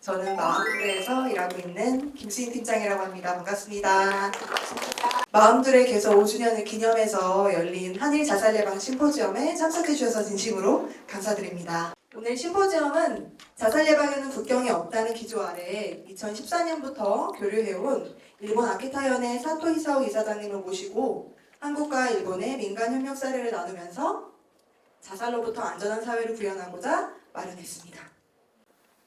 저는 마음둘에서 일하고 있는 김수인 팀장이라고 합니다. 반갑습니다. 마음둘의 개소 5주년을 기념해서 열린 한일 자살 예방 심포지엄에 참석해 주셔서 진심으로 감사드립니다. 오늘 심포지엄은 자살 예방에는 국경이 없다는 기조 아래 2014년부터 교류해온 일본 아키타현의 사토 히사오 이사장님을 모시고 한국과 일본의 민간 협력 사례를 나누면서 자살로부터 안전한 사회를 구현하고자 마련했습니다.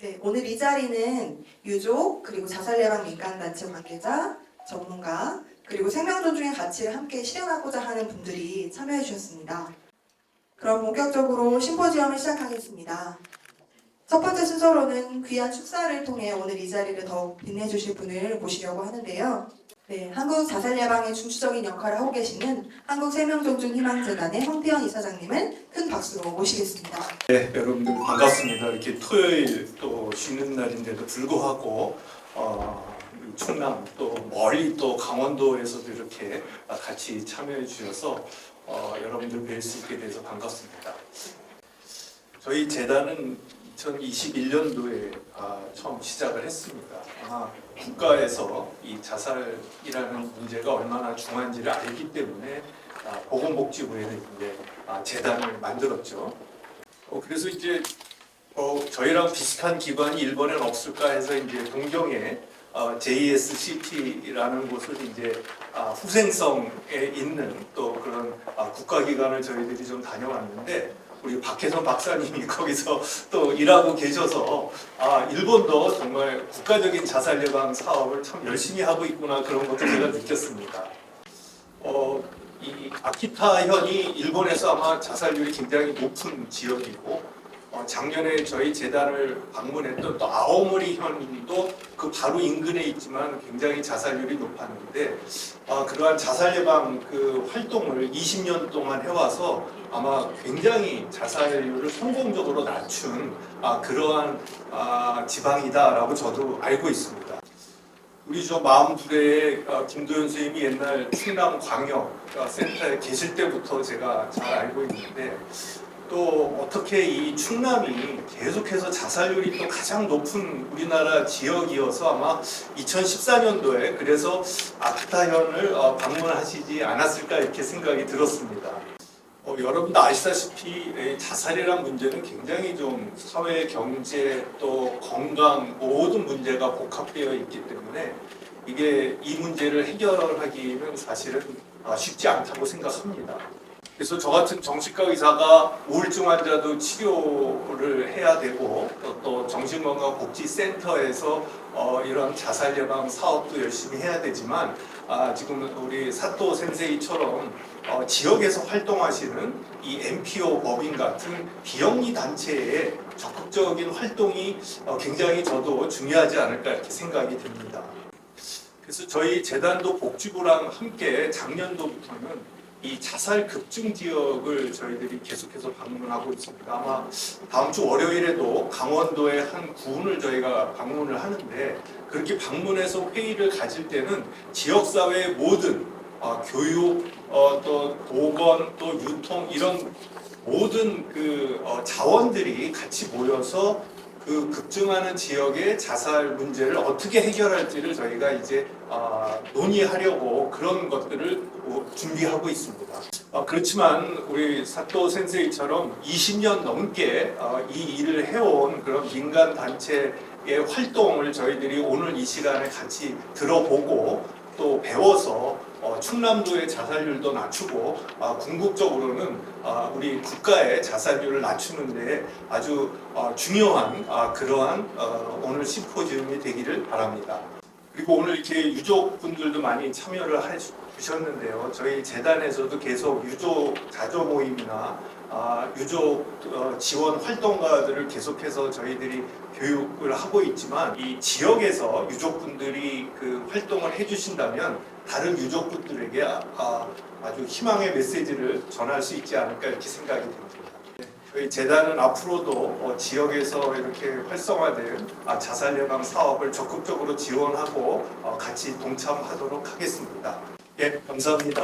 네, 오늘 이 자리는 유족, 그리고 자살 예방 민간단체 관계자, 전문가, 그리고 생명 존중의 가치를 함께 실현하고자 하는 분들이 참여해 주셨습니다. 그럼 본격적으로 심포지엄을 시작하겠습니다. 첫 번째 순서로는 귀한 축사를 통해 오늘 이 자리를 더욱 빛내주실 분을 모시려고 하는데요. 네, 한국 자살 예방의 중추적인 역할을 하고 계시는 한국생명존중희망재단의 황태현 이사장님을 큰 박수로 모시겠습니다. 네, 여러분들 반갑습니다. 이렇게 토요일 또 쉬는 날인데도 불구하고 충남 또 멀리 또 강원도에서도 이렇게 같이 참여해 주셔서 여러분들 뵐 수 있게 돼서 반갑습니다. 저희 재단은 2021년도에 처음 시작을 했습니다. 아마 국가에서 이 자살이라는 문제가 얼마나 중요한지를 알기 때문에 보건복지부에는 이제 재단을 만들었죠. 그래서 이제 저희랑 비슷한 기관이 일본에는 없을까 해서 이제 동경에 JSCT라는 곳을 이제 후생성에 있는 또 그런 국가기관을 저희들이 좀 다녀왔는데 우리 박혜선 박사님이 거기서 또 일하고 계셔서 일본도 정말 국가적인 자살 예방 사업을 참 열심히 하고 있구나 그런 것도 제가 느꼈습니다. 이 아키타현이 일본에서 아마 자살률이 굉장히 높은 지역이고 작년에 저희 재단을 방문했던 또 아오모리현도 그 바로 인근에 있지만 굉장히 자살률이 높았는데 그러한 자살 예방 그 활동을 20년 동안 해와서 아마 굉장히 자살률을 성공적으로 낮춘 그러한 지방이다라고 저도 알고 있습니다. 우리 저 마음둘에 김도현 선생님이 옛날 충남광역센터에 계실 때부터 제가 잘 알고 있는데 또 어떻게 이 충남이 계속해서 자살률이 또 가장 높은 우리나라 지역이어서 아마 2014년도에 그래서 아키타현을 방문하시지 않았을까 이렇게 생각이 들었습니다. 여러분도 아시다시피 자살이란 문제는 굉장히 좀 사회, 경제, 또 건강 모든 문제가 복합되어 있기 때문에 이 문제를 해결하기는 사실은 쉽지 않다고 생각합니다. 그래서 저 같은 정신과 의사가 우울증 환자도 치료를 해야 되고 또 정신건강복지센터에서 이런 자살 예방 사업도 열심히 해야 되지만 지금 우리 사토 센세이처럼 지역에서 활동하시는 이 NPO 법인 같은 비영리 단체의 적극적인 활동이 굉장히 저도 중요하지 않을까 이렇게 생각이 듭니다. 그래서 저희 재단도 복지부랑 함께 작년도부터는 이 자살 급증 지역을 저희들이 계속해서 방문하고 있습니다. 아마 다음 주 월요일에도 강원도의 한 구군을 저희가 방문을 하는데 그렇게 방문해서 회의를 가질 때는 지역사회의 모든 교육, 또 보건, 또 유통 이런 모든 그 자원들이 같이 모여서 그 급증하는 지역의 자살 문제를 어떻게 해결할지를 저희가 이제 논의하려고 그런 것들을 준비하고 있습니다. 그렇지만 우리 사토 센세이처럼 20년 넘게 이 일을 해온 그런 민간 단체의 활동을 저희들이 오늘 이 시간에 같이 들어보고 또 배워서 충남도의 자살률도 낮추고 궁극적으로는 우리 국가의 자살률을 낮추는 데 아주 중요한 그러한 오늘 심포지움이 되기를 바랍니다. 그리고 오늘 이렇게 유족분들도 많이 참여를 해주셨는데요. 저희 재단에서도 계속 유족 자조 모임이나 유족 지원 활동가들을 계속해서 저희들이 교육을 하고 있지만 이 지역에서 유족분들이 그 활동을 해주신다면 다른 유족분들에게 아주 희망의 메시지를 전할 수 있지 않을까 이렇게 생각이 됩니다. 저희 재단은 앞으로도 지역에서 이렇게 활성화된 자살 예방 사업을 적극적으로 지원하고 같이 동참하도록 하겠습니다. 예, 감사합니다.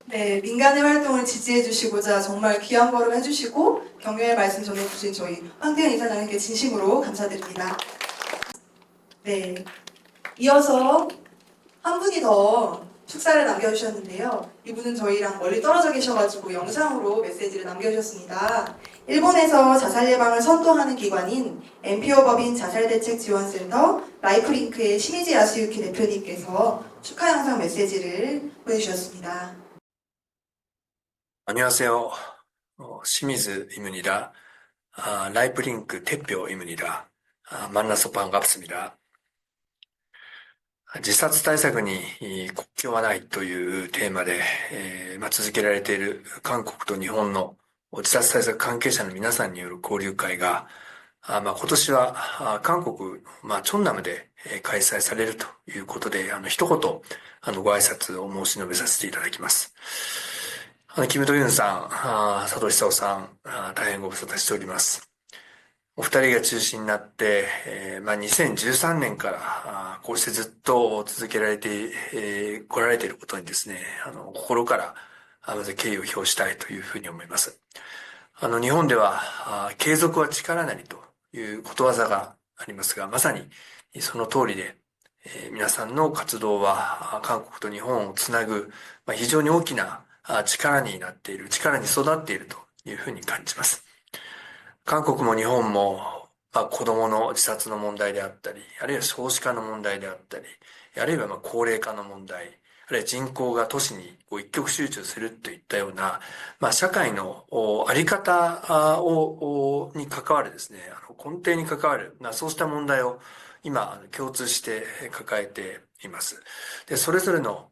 네, 민간의 활동을 지지해 주시고자 정말 귀한 걸음 해주시고 격려의 말씀 전해주신 저희 황태현 이사장님께 진심으로 감사드립니다. 네. 이어서 한 분이 더 축사를 남겨주셨는데요. 이분은 저희랑 멀리 떨어져 계셔가지고 영상으로 메시지를 남겨주셨습니다. 일본에서 자살 예방을 선도하는 기관인 NPO 법인 자살대책지원센터 라이프링크의 시미지 야스유키 대표님께서 축하 영상 메시지를 보내주셨습니다. 안녕하세요. 시미즈입니다. 라이프링크 대표입니다. 만나서 반갑습니다. 自殺対策に国境はないというテーマで、続けられている韓国と日本の自殺対策関係者の皆さんによる交流会が、今年は韓国、チョンナムで開催されるということで、一言ご挨拶を申し述べさせていただきます。キム・ドユンさん、佐藤久夫さん、大変ご無沙汰しております。お二人が中心になって、2013年からこうしてずっと続けられて来られていることにですね、心からまず敬意を表したいというふうに思います。日本では継続は力なりということわざがありますが、まさにその通りで、皆さんの活動は韓国と日本をつなぐ非常に大きな力になっている、力に育っているというふうに感じます。韓国も日本も、子供の自殺の問題であったり、あるいは少子化の問題であったり、あるいは高齢化の問題、あるいは人口が都市に一極集中するといったような、社会のあり方に関わるですね、根底に関わる、そうした問題を今共通して抱えています。で、それぞれの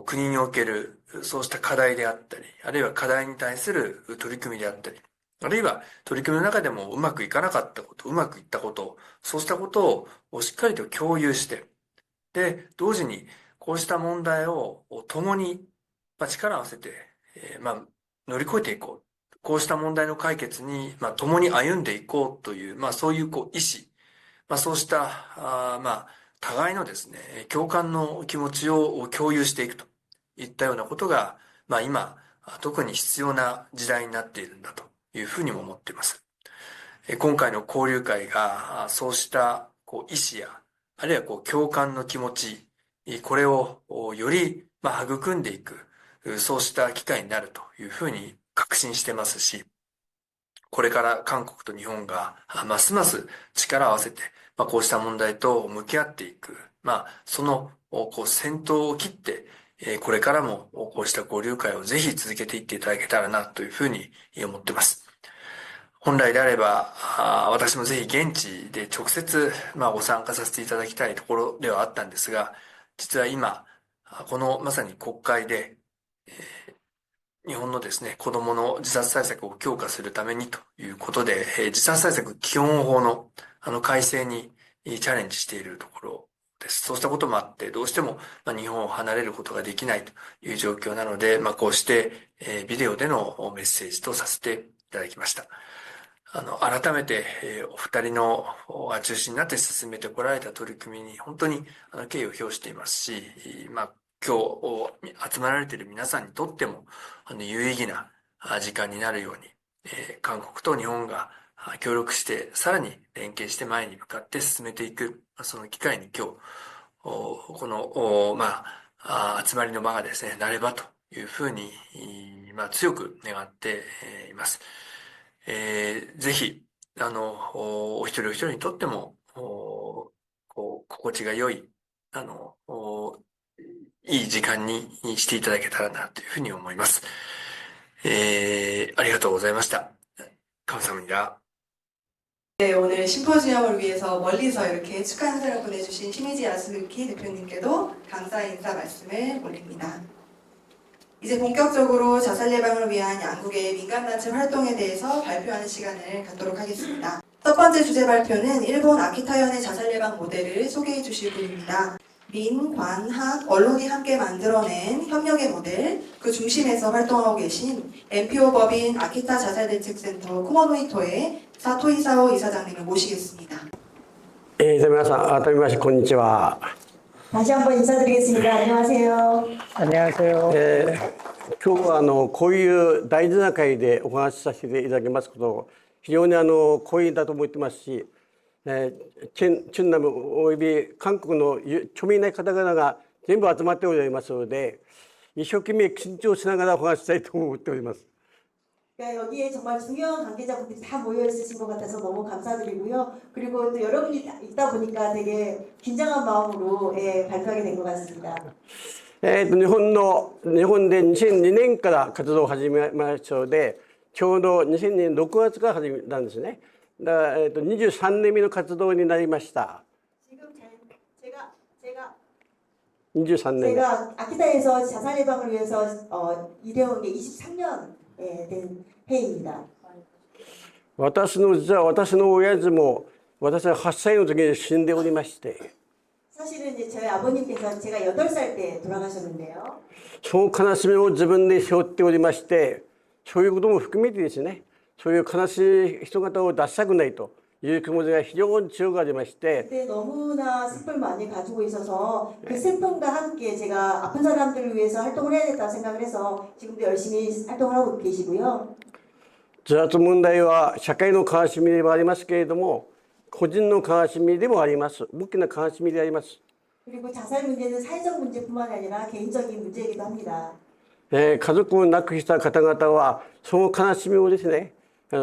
国におけるそうした課題であったり、あるいは課題に対する取り組みであったり、あるいは取り組みの中でもうまくいかなかったこと、うまくいったこと、そうしたことをしっかりと共有して、で、同時にこうした問題を共に力を合わせて、乗り越えていこう。こうした問題の解決に共に歩んでいこうという、そういう意志、そうした互いのですね、共感の気持ちを共有していくといったようなことが、今、特に必要な時代になっているんだというふうにも思っています。今回の交流会が、そうした意志や、あるいは共感の気持ち、これをより育んでいく、そうした機会になるというふうに確信してますし、これから韓国と日本がますます力を合わせて、こうした問題と向き合っていく、その先頭を切って、これからもこうした交流会をぜひ続けていっていただけたらなというふうに思っています。本来であれば、私もぜひ現地で直接ご参加させていただきたいところではあったんですが、実は今、このまさに国会で、日本のですね、子供の自殺対策を強化するためにということで、自殺対策基本法の改正にチャレンジしているところです。そうしたこともあって、どうしても日本を離れることができないという状況なので、こうしてビデオでのメッセージとさせていただきました。改めて、お二人の中心になって進めてこられた取り組みに本当に敬意を表していますし、今日集まられている皆さんにとっても有意義な時間になるように、韓国と日本が協力してさらに連携して前に向かって進めていく、その機会に今日この集まりの場がですねなればというふうに強く願っています。ぜひお一人お一人にとっても心地が良いいい時間にしていただけたらなというふうに思います。ありがとうございました。감사합니다. 네, 오늘 심포지엄을 위해서 멀리서 이렇게 축하 인사를 보내주신 시미지 야스유키 대표님께도 감사 인사 말씀을 올립니다. 이제 본격적으로 자살 예방을 위한 양국의 민간단체 활동에 대해서 발표하는 시간을 갖도록 하겠습니다. 첫 번째 주제 발표는 일본 아키타현의 자살 예방 모델을 소개해 주실 분입니다. 민, 관, 학, 언론이 함께 만들어낸 협력의 모델, 그 중심에서 활동하고 계신 NPO 법인 아키타 자살대책센터 쿠모노이토의 사토 이사오 이사장님을 모시겠습니다. 皆さん、改めましてこんにちは。 다시 한번 인사드리겠습니다. 안녕하세요. 안녕하세요. 今日はこういう大事な会でお話しさせていただきますこと、非常に光栄だと思ってますし、チュンナムおよび韓国の著名な方々が全部集まっておりますので、一生懸命緊張しながらお話ししたいと思っております。 그러니까 여기에 정말 중요한 관계자분들이 다 모여 있으신 것 같아서 너무 감사드리고요. 그리고 또 여러분이 있다 보니까 되게 긴장한 마음으로 발표하게 된 것 같습니다. 日本で2002年から活動を始めましたので、ちょうど2000年6月から始めたんですね。だから、23年目の活動になりました。 지금 제가 23年目。 제가 아키타에서 자살 예방을 위해서 일해온 게 23년 된 해입니다. 実は私の親父も私は8歳の時に死んでおりまして、 사실은 이제 저희 아버님께서 제가 8살 때 돌아가셨는데요. その悲しみを自分で背負っておりまして、そういうことも含めてですね、そういう悲しい人々を出したくないという気持ちが非常に強くありまして、 그때 너무나 슬픔을 많이 가지고 있어서 그 슬픔과 함께 제가 아픈 사람들을 위해서 활동을 해야겠다 생각을 해서 지금도 열심히 활동을 하고 계시고요. 自殺問題は社会の悲しみでもありますけれども、個人の悲しみでもあります。大きな悲しみであります。 그리고 자살 문제는 사회적 문제뿐만 아니라 개인적인 문제이기도 합니다. 家族を亡くした方々はその悲しみをですね、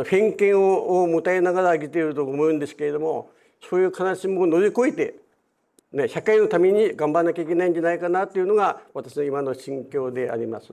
偏見を持たれながら生きていると思うんですけれども、そういう悲しみを乗り越えて、社会のために頑張らなきゃいけないんじゃないかなというのが私の今の心境であります。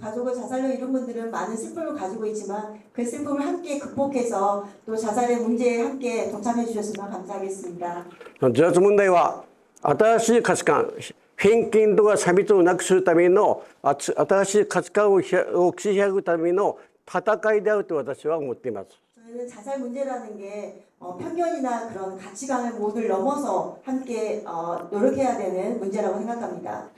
가족을 자살로 이룬 분들은 많은 슬픔을 가지고 있지만 그 슬픔을 함께 극복해서 또 자살의 문제에 함께 동참해 주셨으면 감사하겠습니다. 自殺問題は新しい価値観、偏見とか差別をなくするための新しい価値観を切り開くための戦いであると私は思っています。 저는 자살 문제라는 게 편견이나 그런 가치관을 모두 넘어서 함께 노력해야 되는 문제라고 생각합니다.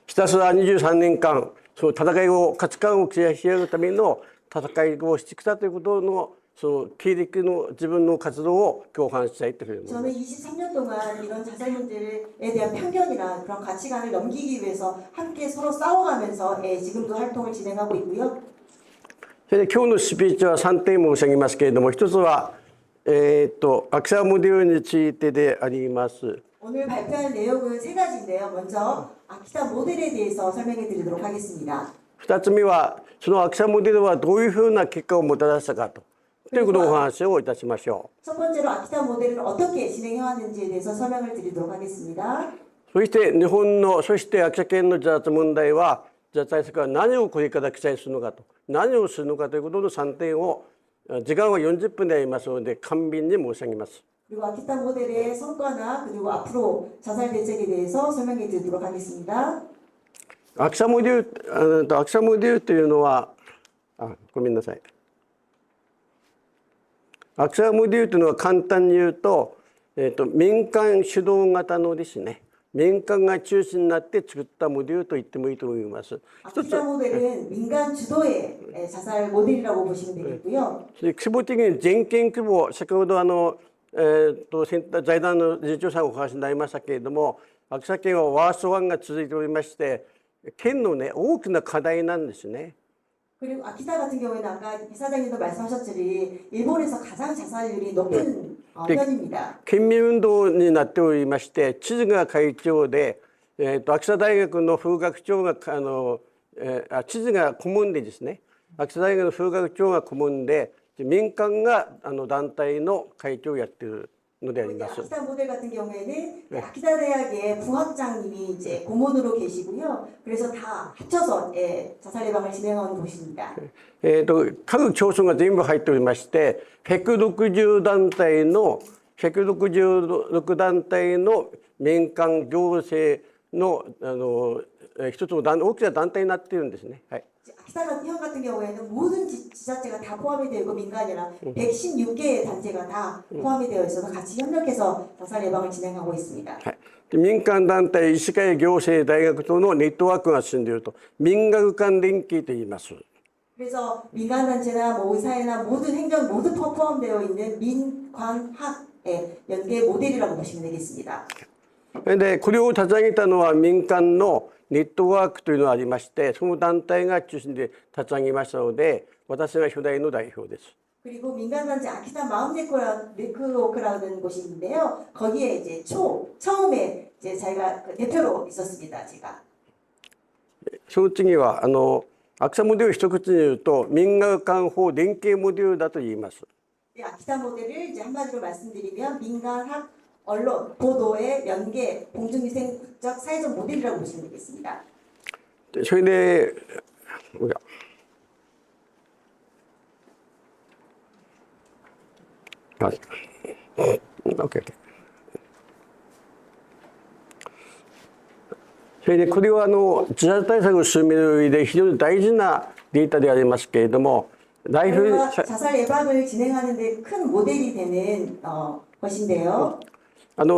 ひたすら23年間、その戦いを価値観を切り開くための戦いをしてきたということのその経歴の自分の活動を共感したいというふうに思います。 저는 23년 동안 이런 자살 문제에 대한 편견이나 그런 가치관을 넘기기 위해서 함께 서로 싸워가면서 지금도 활동을 진행하고 있고요. それで今日のスピーチは3点申し上げますけれども、一つはアクサモデルについてであります。 오늘 발표할 내용은 세 가지인데요. 먼저 아키타 모델에 대해서 설명해 드리도록 하겠습니다. 2つ目はそのアクサモデルはどういうふうな結果をもたらしたかということをお話をいたしましょう。 첫 번째로 아키타 모델은 어떻게 진행해 왔는지에 대해서 설명을 드리도록 하겠습니다. そして日本のそして秋田県の自殺問題は自殺対策は何をこれから記載するのかと何をするのかということの3点を時間は40分でありますので簡便に申し上げます。 그리고 아키타 모델의 성과나 그리고 앞으로 자살 대책에 대해서 설명해 드리도록 하겠습니다. アクサモデルというのはごめんなさい。アクサモデルというのは簡単に言うと、民間主導型のですね、民間が中心になって作ったモデルと言ってもいいと思います。 아키타 모델은 민간 주도의 자살 모델이라고 보시면 되겠고요. 規模的に全県規模、先ほど財団の理事長さんがお話になりましたけれども、秋田県はワースト1が続いておりまして、県のね大きな課題なんですね。 그리고 아키타 같은 경우에는 아까 이사장님도 말씀하셨듯이 일본에서 가장 자살률이 높은 편입니다. 県民運動になっておりまして、知事が会長で、秋田大学の副学長が知事が顧問でですね、秋田大学の副学長が顧問で、民間が団体の会長をやっているのであります。 아키타 모델 같은 경우에는 아키타 대학의 부학장님이 이제 고문으로 계시고요. 그래서 다 합쳐서 자살 예방을 진행하는 곳입니다. 各町村が全部入っておりまして、166団体の民間行政の一つの大きな団体になっているんですね。はい。 아키타 현 같은 경우에는 모든 지자체가 다 포함이 되어 있고 민간이랑 116개의 단체가 다 포함이 되어 있어서 같이 협력해서 자살 예방을 진행하고 있습니다. 民間団体、医師会、行政、大学とのネットワークが進んでいると民学間連携と言います。 그래서 민간 단체나 뭐 의사회나 모든 행정 모두 포함되어 있는 민관학의 연계 모델이라고 보시면 되겠습니다. でこれを立ち上げたのは民間のネットワークというのがありまして、その団体が中心で立ち上げましたので、私が初代の代表です。 그리고 민간단체 아키타 마음 네트워크라는 곳이 있는데요. 거기에 이제 처음에 이제 자기가 그 대표로 있었습니다. 제가. その次は秋田モデルを一口に言うと民学館法連携モデルだと言います。 아키타 모델을 이제 한마디로 말씀드리면 민간학 언론 보도의 연계 공중위생적 사회적 모델이라고 보시면 되겠습니다. それではい OK。 それでこれは自殺対策を進める上で非常に大事なデータでありますけれども、ライフ 우리가 자살 예방을 진행하는 데 큰 모델이 되는 것인데요.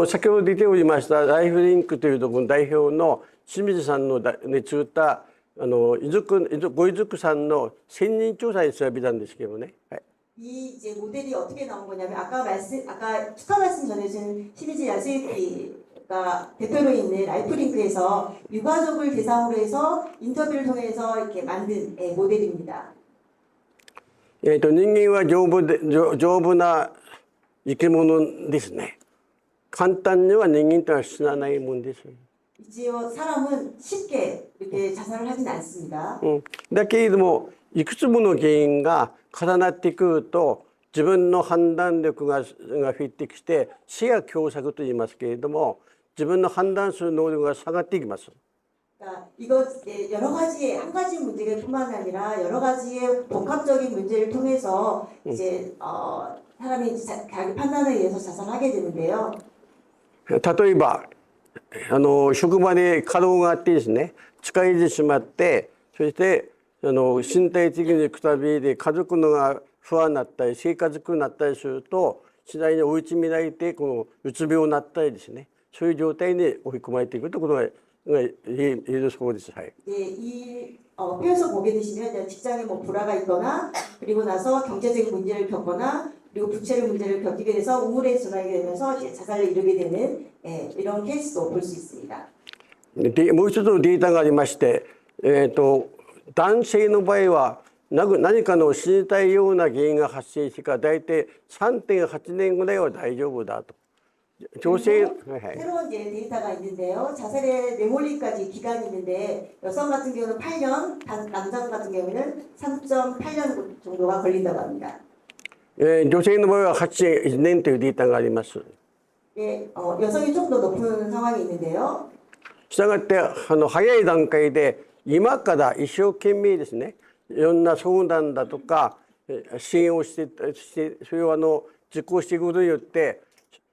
先ほど出ておりましたライフリンクというところの代表の清水さんのね作ったご遺族さんの1000人調査で調べたんですけどね。はい、 이 이제 모델이 어떻게 나온 거냐면 아까 축하 말씀 전해준 시미즈 야스유키가 대표로 있는 라이프링크에서 유가족을 대상으로 해서 인터뷰를 통해서 이렇게 만든 모델입니다. 人間は丈夫な生き物ですね。簡単には人間とは死なないもんです。 이제요 사람은 쉽게 이렇게 자살을 하진 않습니다. だけれどもいくつもの原因が重なってくると自分の判断力が増えてきて視野狭窄と言いますけれども自分の判断する能力が下がっていきます。 그러니까 이거 여러 가지 한 가지 문제뿐만 아니라 여러 가지의 복합적인 문제를 통해서 이제 사람이 자기 판단에 의해서 자살하게 되는데요. 例えば職場で過労があってですね疲れてしまってそして身体的にくたびれ家族のが不安になったり生活苦になったりすると次第に追い詰められてうつ病になったりですねそういう状態に追い込まれていくということが言えるそうです。はい。 이 표에서 보게 되시면 이제 직장에 뭐 불화가 있거나 그리고 나서 경제적인 문제를 겪거나 그리고 부채를 문제를 겪게 돼서 우울에 전하게 되면서 이제 자살을 이루게 되는 이런 케이스도 볼 수 있습니다. でもう一つのデータがありまして、男性の場合は何かの死にたいような原因が発生してから大体 3.8 年ぐらいは大丈夫だと。 女性 새로운 이제 데이터가 있는데요. 자살에 내몰리까지 기간이 있는데 여성 같은 경우는 8년, 남성 같은 경우는 3.8년 정도가 걸린다고 합니다. 女性の場合は8年というデータがあります。 예, 여성이 좀 더 높은 상황이 있는데요. したがって早い段階で今から一生懸命ですねいろんな相談だとか支援をしてそれを実行していくことによって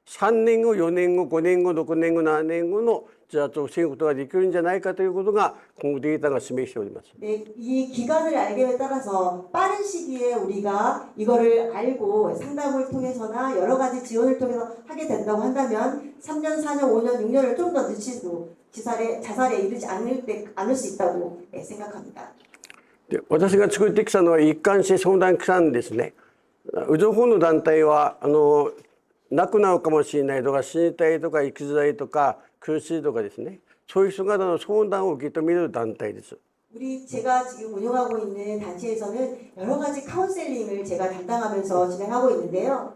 3年後4年後5年後6年後7年後の自殺を防ぐことができるんじゃないかということがこのデータが示しております。 네, 이 기간을 알게 따라서 빠른 시기에 우리가 이거를 알고 상담을 통해서나 여러 가지 지원을 통해서 하게 된다고 한다면 3년, 4년, 5년, 6년을 좀 더 늦추고 자살에 이르지 않을 수 있다고 생각합니다. で私が作ってきたのは一貫して相談機関ですね。うちの方の団体は亡くなるかもしれないとか死にたいとか生きづらいとか苦しいとかですねそういう人方の相談を受け止める団体です。 제가 지금 운영하고 있는 단체에서는 여러 가지 카운셀링을 제가 담당하면서 진행하고 있는데요.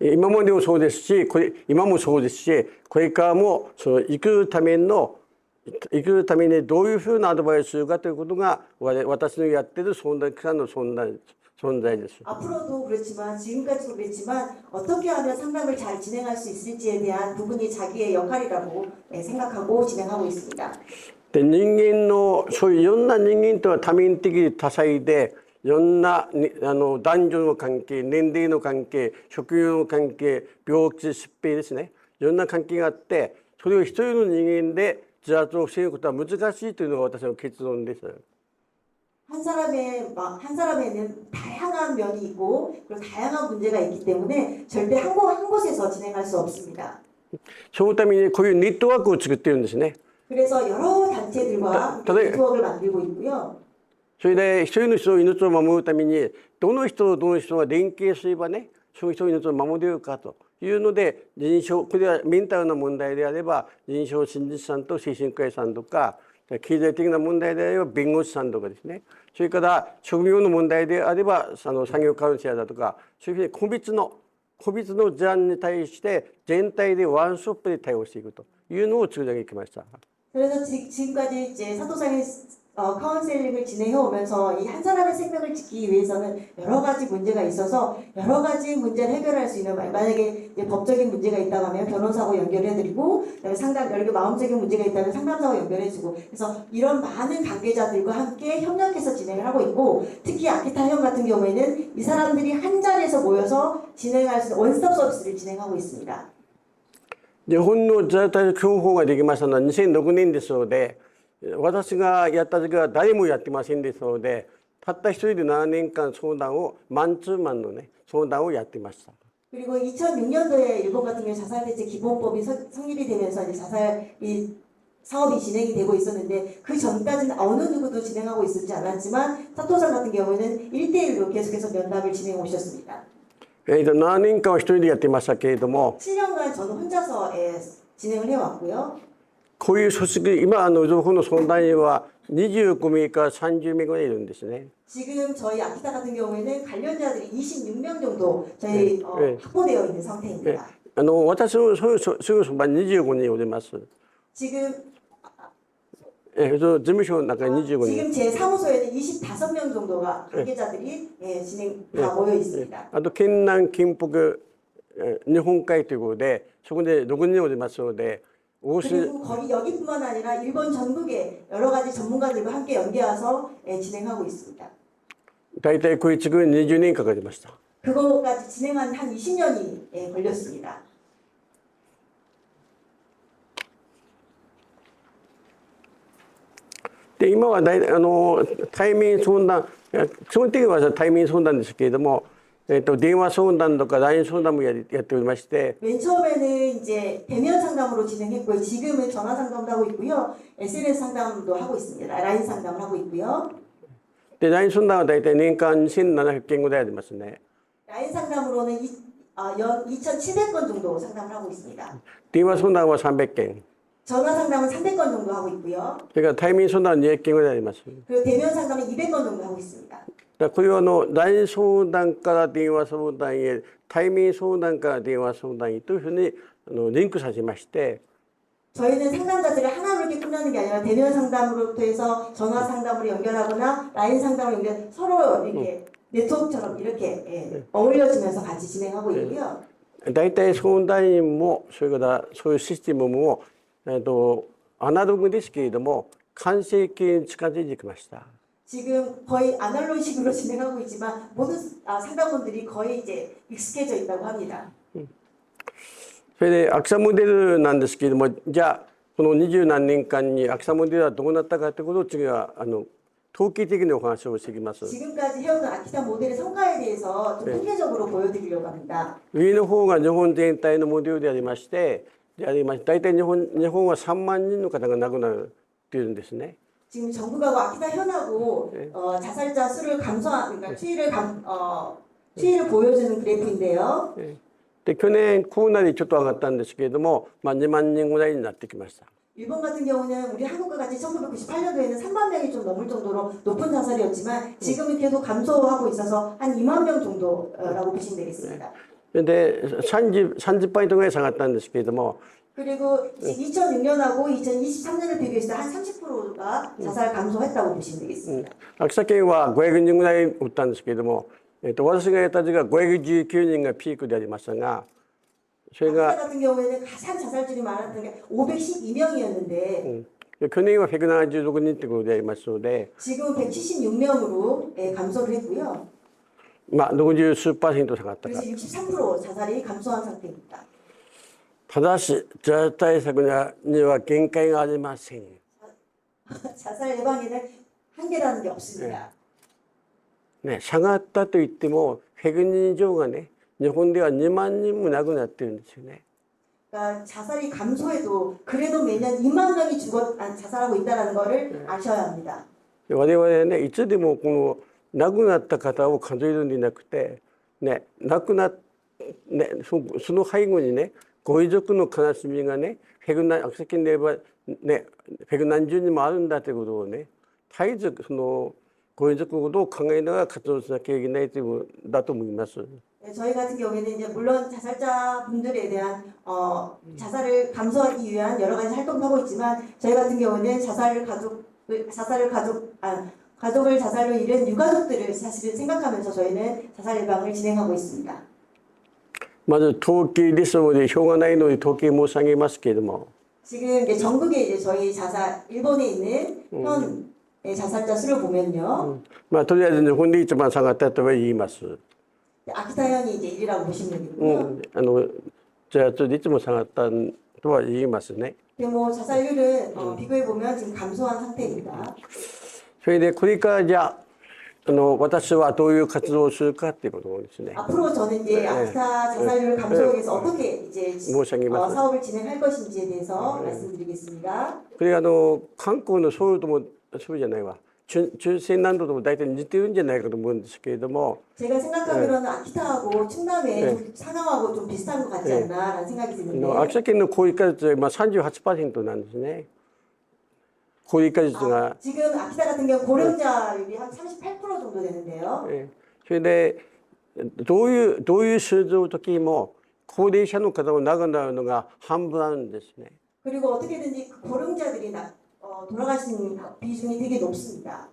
今までもそうですし今もそうですしこれからも生きるためにどういうふうなアドバイスするかということが私のやっている相談機関の存在です。 앞으로도 그렇지만 지금까지도 그랬지만 어떻게 하면 상담을 잘 진행할 수 있을지에 대한 부분이 자기의 역할이라고 생각하고 진행하고 있습니다. で人間のそういういろんな人間とは多面的多彩でいろんな男女の関係年齢の関係職業の関係病気疾病ですねいろんな関係があってそれを一人の人間で自殺を防ぐことは難しいというのが私の結論です。 한 사람에는 다양한 면이 있고 그리고 다양한 문제가 있기 때문에 절대 한 곳에서 진행할 수 없습니다. そのためにこういうネットワークを作っているんですね。 그래서 여러 단체들과 네트워크를 만들고 있고요. それで一人の人の命を守るためにどの人が連携すればねそういう人の命を守れるかというのでこれはメンタルな問題であれば臨床心理士さんと精神科医さんとか経済的な問題であれば弁護士さんとかですね、それから職業の問題であれば産業カウンセラーだとか、そういうふうに個別の事案に対して全体でワンストップで対応していくというのを中断きました。 그래서 지금까지 이제 사토상의 카운셀링을 진행해 오면서 이 한 사람의 생명을 지키기 위해서는 여러 가지 문제가 있어서 여러 가지 문제를 해결할 수 있는, 만약에 이제 법적인 문제가 있다고 하면 변호사하고 연결해드리고, 그다음에 상담, 여러 마음적인 문제가 있다면 상담사하고 연결해주고, 그래서 이런 많은 관계자들과 함께 협력해서 진행을 하고 있고, 특히 아키타현 같은 경우에는 이 사람들이 한 자리에서 모여서 진행할 수 있는 원스톱 서비스를 진행하고 있습니다. 日本の在宅教法ができましたのは2006年ですので、私がやった時は誰もやってませんですので、たった一人で7年間相談をマンツーマンのね相談をやってました。 그리고 2006년도에 일본 같은 경우 자살대책 기본법이 성립이 되면서 이제 자살 이 사업이 진행이 되고 있었는데, 그 전까지는 어느 누구도 진행하고 있었지 않았지만 사토상 같은 경우에는 1대1로 계속해서 면담을 진행해 오셨습니다. 7年間は一人でやってましたけれども、 7년간 저는 혼자서 진행을 해왔고요. こういう組織、今情報の相談員は25名から30名ぐらいいるんですね。 지금 저희 아키타 같은 경우에는 관련자들이 26명 정도 저희 확보되어 있는 상태입니다. 私のすぐそば25人おります。 지금 事務所の中に25人。 지금 제 사무소에는 25명 정도가 관계자들이 진행 다 모여 있습니다. あと県南近北日本海ということで、そこで6人おりますので、 그리고 거기 여기뿐만 아니라 일본 전국에 여러 가지 전문가들과 함께 연계해서 진행하고 있습니다. 大体これ築20年かかりました。 그거까지 진행한 한 20년이 걸렸습니다. で今は対面相談、基本的には対面相談ですけれども、電話相談とか LINE 相談もやっておりまして、 맨 처음에는 이제 대면 상담으로 진행했고요. 지금은 전화 상담도 하고 있고요. SNS 상담도 하고 있습니다. 라인 상담을 하고 있고요. で LINE 相談は大体年間2700件ぐらいありますね。 라인 상담으로는 연 2,700건 정도 상담을 하고 있습니다. 電話相談は300件、 전화 상담은 300건 정도 하고 있고요. それから対面相談は200件ぐらいあります。 그리고 대면 상담은 200건 정도 하고 있습니다. これはLINE 相談から電話相談へ、対面相談から電話相談へというふうにリンクさせまして、 저희는 상담자들을 하나로 이렇게 끝나는 게 아니라 대면 상담으로부터 해서 전화 상담으로 연결하거나 라인 상담으로 연결, 서로 이렇게 네트워크처럼 이렇게 어울려지면서 같이 진행하고 있고요. 大体相談員もそれからそういうシステムもアナログですけれども完成形に近づいてきました。 지금 거의 아날로그식으로 진행하고 있지만 모든 상담원들이 거의 이제 익숙해져 있다고 합니다. それでアクサモデルなんですけれども、じゃあこの20何年間にアクサモデルはどうなったかということを次は統計的にお話をしていきます。 지금까지 해오던 아키타 모델의 성과에 대해서 좀 통계적으로 보여드리려고 합니다. 上の方が日本全体のモデルでありまして、大体日本は3万人の方が亡くなるというんですね。 지금 전국하고 아키타 현하고 자살자 수를 감소한, 그러니까 추이를 보여주는 그래프인데요. で去年コロナでちょっと上がったんですけれども、2万人ぐらいになってきました。 일본 같은 경우는 우리 한국과 같이 1998년도에는 3만 명이 좀 넘을 정도로 높은 자살이었지만 지금은 계속 감소하고 있어서 한 2만 명 정도라고 보시면 되겠습니다. で30%ぐらい下がったんですけれども、 그리고 2006년하고 2023년을 비교했을 때 한 30%가 자살 감소했다고 보시면 되겠습니다. 秋田県は500人ぐらい打ったんですけれども、私がやった時は519人がピークでありましたが、それ 아키타 が 같은 경우에는 가장 자살률이 많았던 게 512명이었는데 去年は176人ということでありますので、 지금은 176명으로 감소를 했고요. 60数%下がったか 그래서 63% 자살이 감소한 상태입니다. ただし、자살対策には限界がありません。 자살 예방에는 한계라는 게 없습니다. 下がったといっても100人以上がね、日本では2万人も亡くなってるんですよね。 그러니까 자살이 감소해도 그래도 매년 2만 명이 자살하고 있다는 거를 아셔야 합니다. 我々ね、いつでもこの亡くなった方を数えるんでなくて、ね、亡くなっね、その背後にね、ご遺族の悲しみがね、秋田県で言えばね、百何十人もあるんだということをね、絶えずそのご遺族のことを考えながら活動しなきゃいけないということだと思います。 네, 저희 같은 경우에는 이제 물론 자살자 분들에 대한 자살을 감수하기 위한 여러 가지 활동도 하고 있지만 저희 같은 경우는 가족을 자살로 잃은 유가족들을 사실은 생각하면서 저희는 자살 예방을 진행하고 있습니다. まず統計ですので表がないので統計申し上げますけれども、 지금 이제 전국에 이제 저희 일본에 있는 현 자살자 수를 보면요. まあとりあえず日本で一番下がったとは言います。 아키타현이 이제 1위라고 보시면 되고요. じゃあでいつも下がったとは言いますね。 근데 뭐 자살률은 비교해 보면 지금 감소한 상태입니다. それでこれからじゃあ私はどういう活動をするかっていうことですね。 앞으로 저는 이제 아키타 자살률을 감소하기 위해서 어떻게 이제 사업을 진행할 것인지에 대해서 말씀드리겠습니다. これ韓国のソウルともそうじゃないわ。中西南道とも大体似てるんじゃないかと思うんですけれども、 제가 생각하기로는 아키타하고 충남의 좀 상황하고 좀 비슷한 것 같지 않나라는 생각이 드는데 秋田県の高齢化率は今 38% なんですね。高齢化率が。 지금 아키타 같은 경우 고령자율이 한 38% 정도 되는데요. それでどういう症状の時も高齢者の方が亡くなるのが半分あるんですね。 그리고 어떻게든지 그 고령자들이 돌아가시는 비중이 되게 높습니다.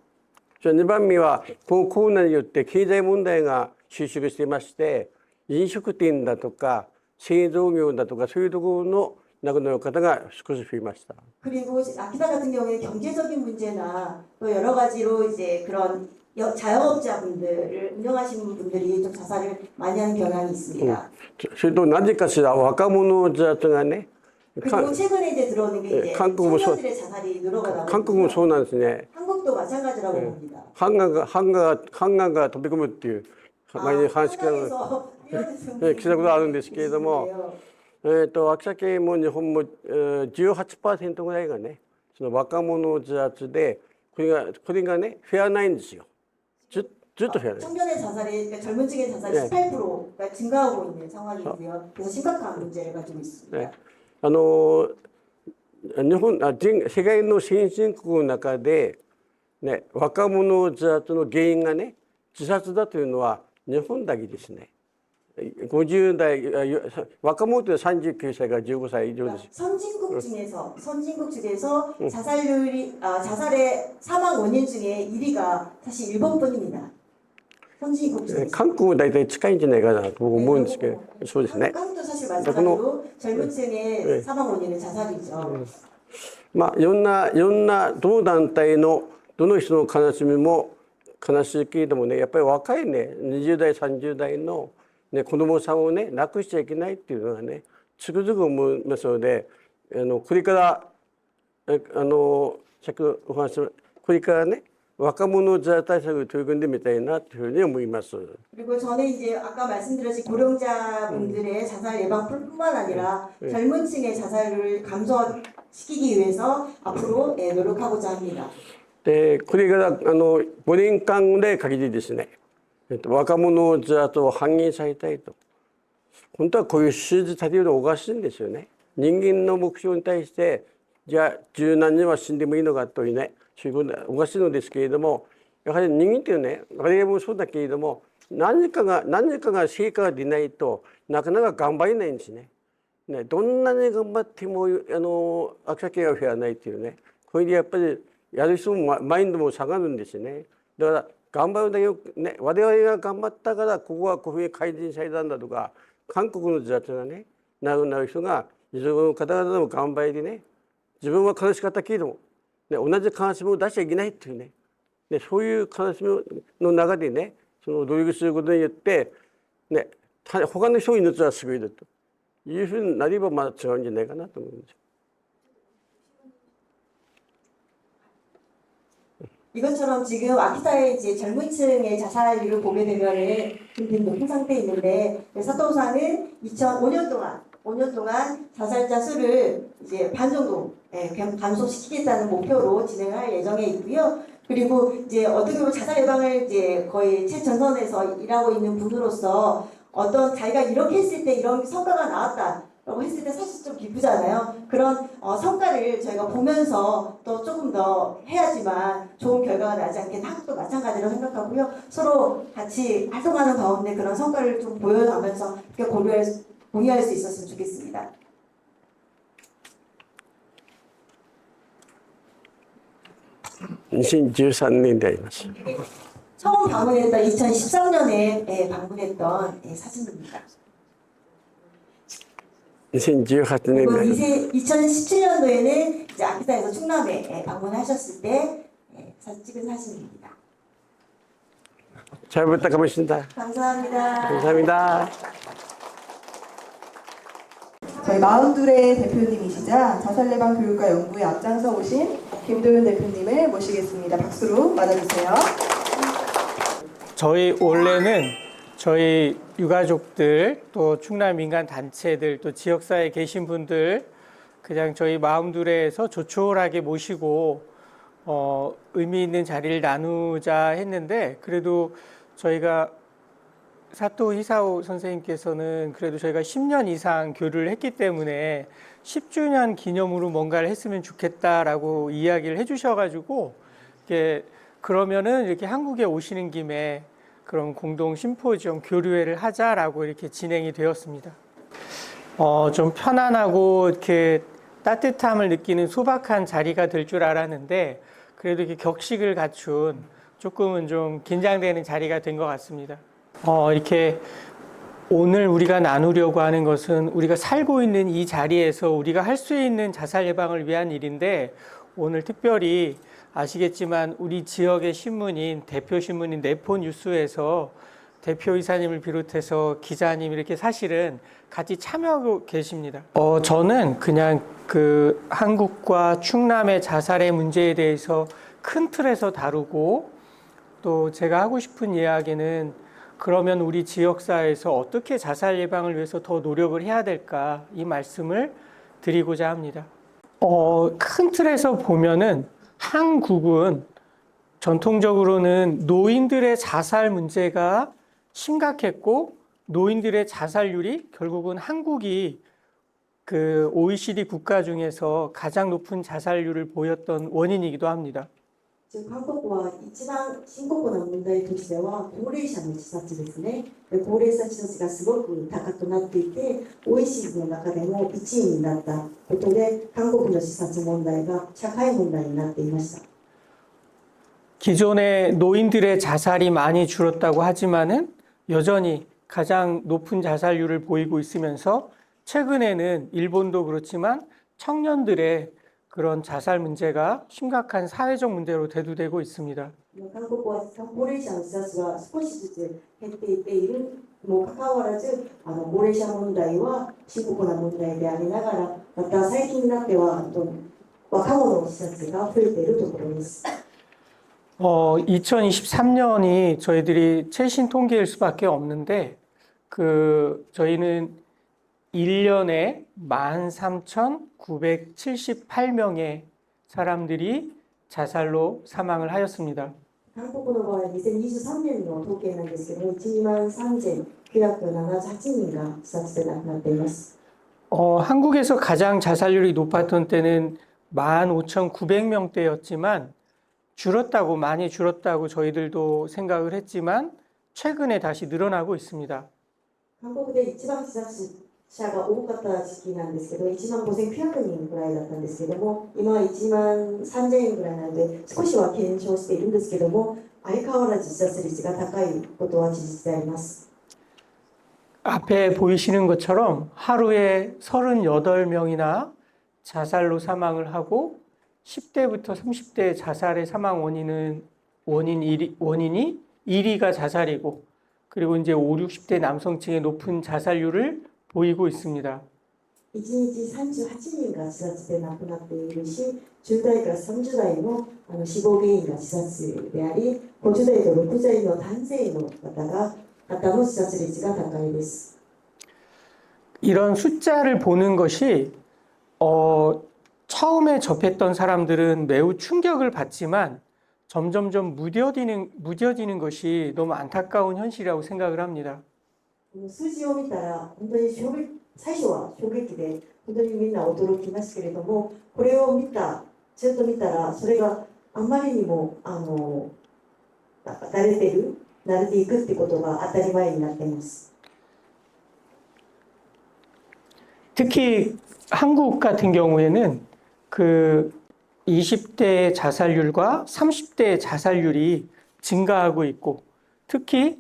2番目はこのコロナによって経済問題が収縮していまして、飲食店だとか製造業だとかそういうところの亡くなる方が少し増えました。 그리고 아키타 같은 경우에 경제적인 문제나 또 여러 가지로 이제 그런 자영업자분들을 운영하시는 분들이 좀 자살을 많이 하는 경향이 있습니다. それとなぜかしら若者たちがね、 그리고 최근에 이제 들어오는 게 이제 청년들의 자살이 늘어나고 한국은 そうなんですね。 한국도 마찬가지라고 봅니다. 한강가飛び込むっていう前に話が聞いたことあるんですけれども、秋田県も日本も 18% ぐらいがね、その若者自殺でこれがねフェアないんですよ。ずっとフェアない。 청년의 자살이 그러니까 젊은 층의 자살이 18%가 증가하고 있는 상황이고요. 그래서 심각한 문제를 가지고 있습니다. 世界の先進国の中で、ね、若者自殺の原因がね自殺だというのは日本だけですね。50代若者というのは39歳から15歳以上です。 선진국 중에서 자살의 사망 원인 중에 1위가 사실 일본뿐입니다. 선진국 중에서. 韓国も大体近いんじゃないかなと思うんですけど、そうですね。 한국도 사실 마찬가지로 젊은 층의 사망 원인은 자살이죠. まあいろんなどの団体のどの人の悲しみも悲しいけれどもね、やっぱり若いね20代30代のね子供さんをね亡くしちゃいけないっていうのがねつくづく思いますので、これから先ほどお話しこれからね若者自殺対策に取り組んでみたいなというふうに思います。 그리고 저는 이제 아까 말씀드렸듯이 고령자분들의 자살 예방뿐만 아니라 젊은 층의 자살을 감소시키기 위해서 앞으로 노력하고자 합니다. でこれから5年間ぐらい限りですね、若者自殺を半減されたいと。本当はこういう数字立てるのおかしいんですよね。人間の目標に対してじゃあ十何人は死んでもいいのかというね、そういうことはおかしいのですけれども、やはり人間っていうね、我々もそうだけれども何かが成果が出ないとなかなか頑張れないんですね。どんなに頑張っても秋田県がフェアないっていうね、これでやっぱりやる人もマインドも下がるんですね。だから頑張るだけね、我々が頑張ったからここはこういうふうに改善されたんだとか、韓国の自殺がね亡くなる人が遺族の方々の頑張りでね、自分は悲しかったけれども、ね、同じ悲しみを出しちゃいけないっていうね、そういう悲しみの中でね、その努力することによって、ね、他の人の命は救えるというふうになればまだ違うんじゃないかなと思います。 이것처럼 지금 아키타의 이제 젊은 층의 자살률을 보게 되면은 굉장히 높은 상태에 있는데 사토우사는 5년 동안 자살자 수를 이제 반 정도 감소시키겠다는 목표로 진행할 예정에 있고요. 그리고 이제 어떻게 보면 자살 예방을 이제 거의 최전선에서 일하고 있는 분으로서 어떤 자기가 이렇게 했을 때 이런 성과가 나왔다. 라고 했을 때 사실 좀 기쁘잖아요. 그런 성과를 저희가 보면서 또 조금 더 해야지만 좋은 결과가 나지 않겠나, 한국도 마찬가지로 생각하고요. 서로 같이 활동하는 가운데 그런 성과를 좀 보여가면서 이렇게 공유할 수 있었으면 좋겠습니다.2013年であります。 처음 방문했던 2013년에 방문했던 사진입니다. 2018年 그리고 であります。 2017년도에는 이제 아키타에서 충남에 방문하셨을 때 찍은 사진입니다. 잘 부탁드립니다. 감사합니다. 감사합니다. 저희 마흔둘의 대표님이시자 자살 예방 교육과 연구에 앞장서 오신 김도윤 대표님을 모시겠습니다. 박수로 맞아주세요. 저희 원래는 저희 유가족들 또 충남 민간 단체들 또 지역사회에 계신 분들 그냥 저희 마음둘에서 조촐하게 모시고 의미 있는 자리를 나누자 했는데 그래도 저희가 사토 히사오 선생님께서는 그래도 저희가 10년 이상 교류를 했기 때문에 10주년 기념으로 뭔가를 했으면 좋겠다라고 이야기를 해주셔가지고 그러면은 이렇게 한국에 오시는 김에 그런 공동 심포지엄 교류회를 하자라고 이렇게 진행이 되었습니다. 좀 편안하고 이렇게 따뜻함을 느끼는 소박한 자리가 될 줄 알았는데 그래도 이렇게 격식을 갖춘 조금은 좀 긴장되는 자리가 된 것 같습니다. 이렇게 오늘 우리가 나누려고 하는 것은 우리가 살고 있는 이 자리에서 우리가 할 수 있는 자살 예방을 위한 일인데 오늘 특별히 아시겠지만 우리 지역의 신문인 대표 신문인 네포 뉴스에서 대표이사님을 비롯해서 기자님 이렇게 사실은 같이 참여하고 계십니다. 저는 그냥 그 한국과 충남의 자살의 문제에 대해서 큰 틀에서 다루고 또 제가 하고 싶은 이야기는 그러면 우리 지역사회에서 어떻게 자살 예방을 위해서 더 노력을 해야 될까 이 말씀을 드리고자 합니다. 큰 틀에서 보면은 한국은 전통적으로는 노인들의 자살 문제가 심각했고 노인들의 자살률이 결국은 한국이 그 OECD 국가 중에서 가장 높은 자살률을 보였던 원인이기도 합니다. 韓国は一番深刻な問題としては高齢者の自殺ですね。で高齢者自殺がすごく高くなっていて OECD の中でも1位になったことで韓国の自殺問題が社会問題になっていました。 기존의 노인들의 자살이 많이 줄었다고 하지만은 여전히 가장 높은 자살률을 보이고 있으면서 최근에는 일본도 그렇지만 청년들의 그런 자살 문제가 심각한 사회적 문제로 대두되고 있습니다. 韓国は高齢者の自殺が少しずつ減っていっているにもかかわらず高齢者問題は深刻な問題でありながらまた最近になっては若者の自殺が増えているところです。 2023년이 저희들이 최신 통계일 수밖에 없는데 저희는 1년에 13,978명의 사람들이 자살로 사망을 하였습니다. 韓国の場合、2023年の統計なんですけども、13,978人が自殺で亡くなっています。 한국에서 가장 자살률이 높았던 때는 15,900명대였지만 많이 줄었다고 저희들도 생각을 했지만 최근에 다시 늘어나고 있습니다. 韓国で一番自殺者が多かった時期なんですけど、15,900人ぐらいだったんですけども、今は13,000人ぐらいなので、少しは減少しているんですけども、相変わらず自殺率が高いことは事実であります。 앞에 보이시는 것처럼 하루에 38명이나 자살로 사망을 하고 10대부터 30대 자살의 사망 원인이 1위가 자살이고 그리고 이제 5, 60대 남성층의 높은 자살률을 보이고 있습니다. 1日38人が自殺で亡くなっているし、10代から30代の死亡原因が自殺であり、50代と60代の男性の方の自殺率が高いです。 이런 숫자를 보는 것이 처음에 접했던 사람들은 매우 충격을 받지만 점점점 무뎌지는 것이 너무 안타까운 현실이라고 생각을 합니다. 数字を見たら本当に衝最初は衝撃で本当にみんな驚きますけれども、これをずっと見たら、それがあまりにも慣れていくってことが当たり前になっています。 특히 한국 같은 경우에는 그 20대 자살률과 30대 자살률이 증가하고 있고, 특히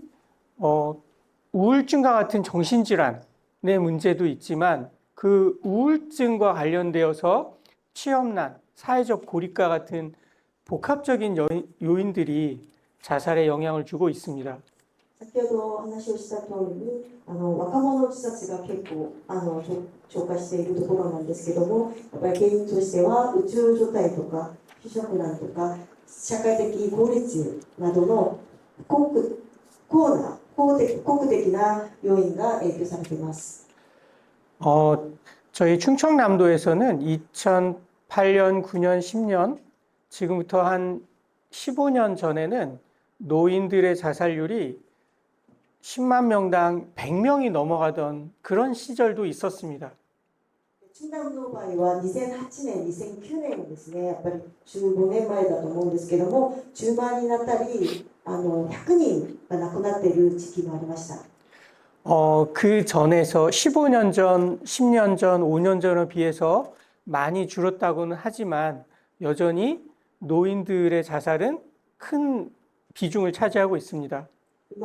우울증과 같은 정신질환의 문제도 있지만 그 우울증과 관련되어서 취업난, 사회적 고립과 같은 복합적인 요인들이 자살에 영향을 주고 있습니다. 先ほど話をした通りに若者自殺が結構超過しているところなんですけども、やっぱり原因としてはうつ状態とか不職難とか社会的孤立などの公的な要因が影響されています。 저희 충청남도에서는 2008년, 9년, 10년, 지금부터 한 15년 전에는 노인들의 자살률이 10만 명당 100명이 넘어가던 그런 시절도 있었습니다. 中南の場合は2008年、2009年ですね、やっぱり15年前だと思うんですけども、10万になったり、100人が亡くなっている時期もありました。 그 전에서 15년 전, 10년 전, 5년 전에 비해서 많이 줄었다고는 하지만 여전히 노인들의 자살은 큰 비중을 차지하고 있습니다. 今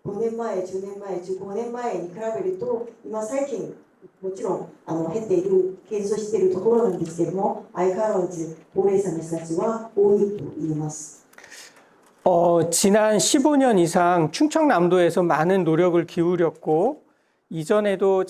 5年前、10年前、15年前に比べると、今最近もちろん減っている、減少しているところなんですけれども、相変わらず高齢者の人たちは多いと言えます。 지난 15년 이상 충청남도에서 많은 노력을 기울였고, 이전에도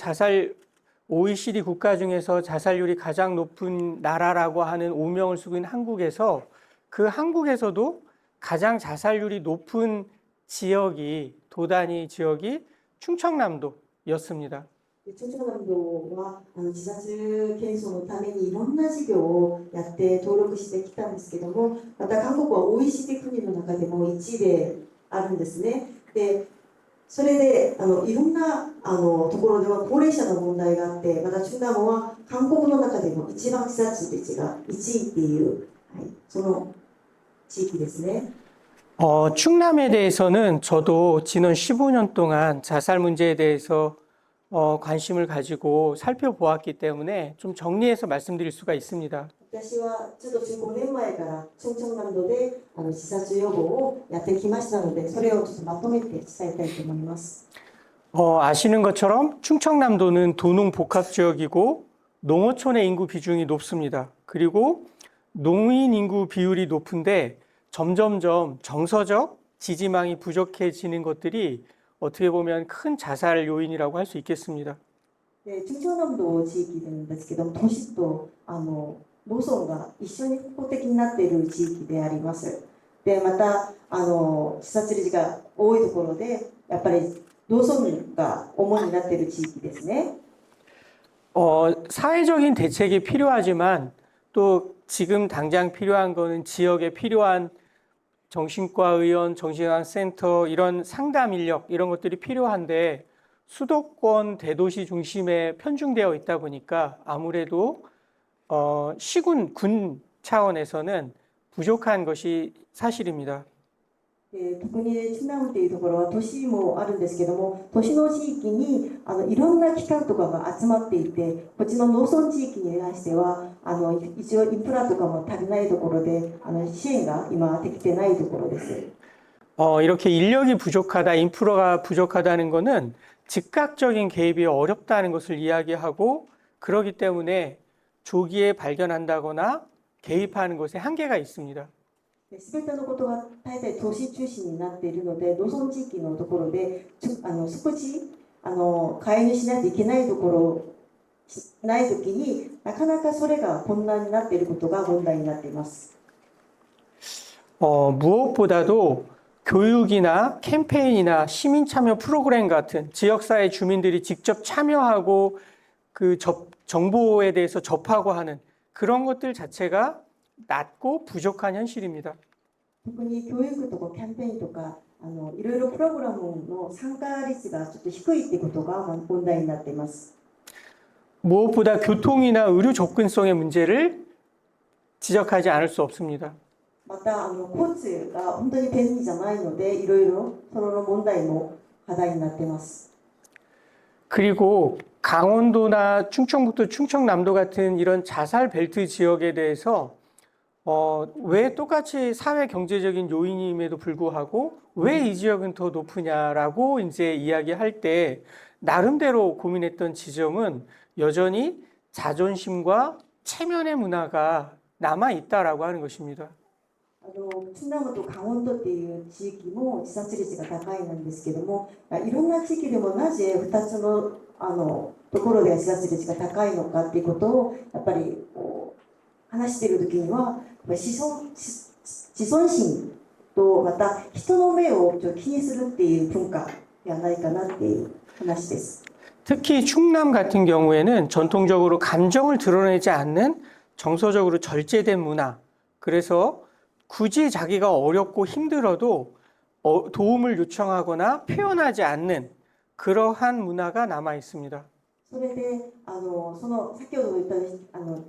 OECD 국가 중에서 자살률이 가장 높은 나라라고 하는 오명을 쓰고 있는 한국에서 그 한국에서도 가장 자살률이 높은 지역이, 도단위 지역이 충청남도였습니다. 中朝南道は自殺検証のためにいろんな事業をやって登録してきたんですけども、また韓国は OECD 国の中でも1位であるんですね。で、それでいろんなところでは高齢者の問題があって、また中南は韓国の中でも一番自殺率が1位っていう、その地域ですね。 충남에 대해서는 저도 지난 15년 동안 자살 문제에 대해서 관심을 가지고 살펴보았기 때문에 좀 정리해서 말씀드릴 수가 있습니다. 私はちょっと15年前からチョンチョン南道で自殺予防をやってきましたので、それをちょっとまとめて伝えたいと思います。 아시는 것처럼 충청남도는 도농 복합 지역이고 농어촌의 인구 비중이 높습니다. 그리고 농인 인구 비율이 높은데 점점점 정서적 지지망이 부족해지는 것들이 어떻게 보면 큰 자살 요인이라고 할 수 있겠습니다. 中朝南道地域なんですけども、都市と農村が一緒に公的になっている地域であります。で、また自殺率が多いところで、やっぱり農村が主になっている地域ですね。 사회적인 대책이 필요하지만 또 지금 당장 필요한 거는 지역에 필요한 정신과 의원, 정신건강센터 이런 상담 인력 이런 것들이 필요한데 수도권 대도시 중심에 편중되어 있다 보니까 아무래도 시군, 군 차원에서는 부족한 것이 사실입니다. 特にチュナムっていうところは都市もあるんですけども、都市の地域にいろんな機関とかが集まっていて、こっちの農村地域に関しては一応インフラとかも足りないところで支援が今できてないところです。 이렇게 인력이 부족하다, 인프라가 부족하다는 것은 즉각적인 개입이 어렵다는 것을 이야기하고 그렇기 때문에 조기에 발견한다거나 개입하는 것에 한계가 있습니다. すべてのことが大体都市中心になっているので、農村地域のところで少し介入しないといけないところないときになかなかそれが困難になっていることが問題になっています。 무엇보다도 교육이나 캠페인이나 시민 참여 프로그램 같은 지역사회 주민들이 직접 참여하고 그 정보에 대해서 접하고 하는 그런 것들 자체가 낮고 부족한 현실입니다. 特に教育とかキャンペーンとかいろいろプログラムの参加率がちょっと低いってことが問題になっています。 무엇보다 교통이나 의료 접근성의 문제를 지적하지 않을 수 없습니다. また交通が本当に便利じゃないのでいろいろその問題も課題になっています。 그리고 강원도나 충청북도, 충청남도 같은 이런 자살 벨트 지역에 대해서 왜 똑같이 사회 경제적인 요인임에도 불구하고 왜 이 지역은 더 높으냐라고 이제 이야기할 때 나름대로 고민했던 지점은 여전히 자존심과 체면의 문화가 남아 있다라고 하는 것입니다. 津南と강원도っていう地域も自殺率が高いなんですけども、いろんな地域でもなぜ2つのところで自殺率が高いのかっていうことをやっぱり話している時には自尊心とまた人の目を気にするっていう文化ではないかなっていう話です。 특히 충남 같은 경우에는 전통적으로 감정을 드러내지 않는 정서적으로 절제된 문화. 그래서 굳이 자기가 어렵고 힘들어도 도움을 요청하거나 표현하지 않는 그러한 문화가 남아 있습니다. それでその先ほど言った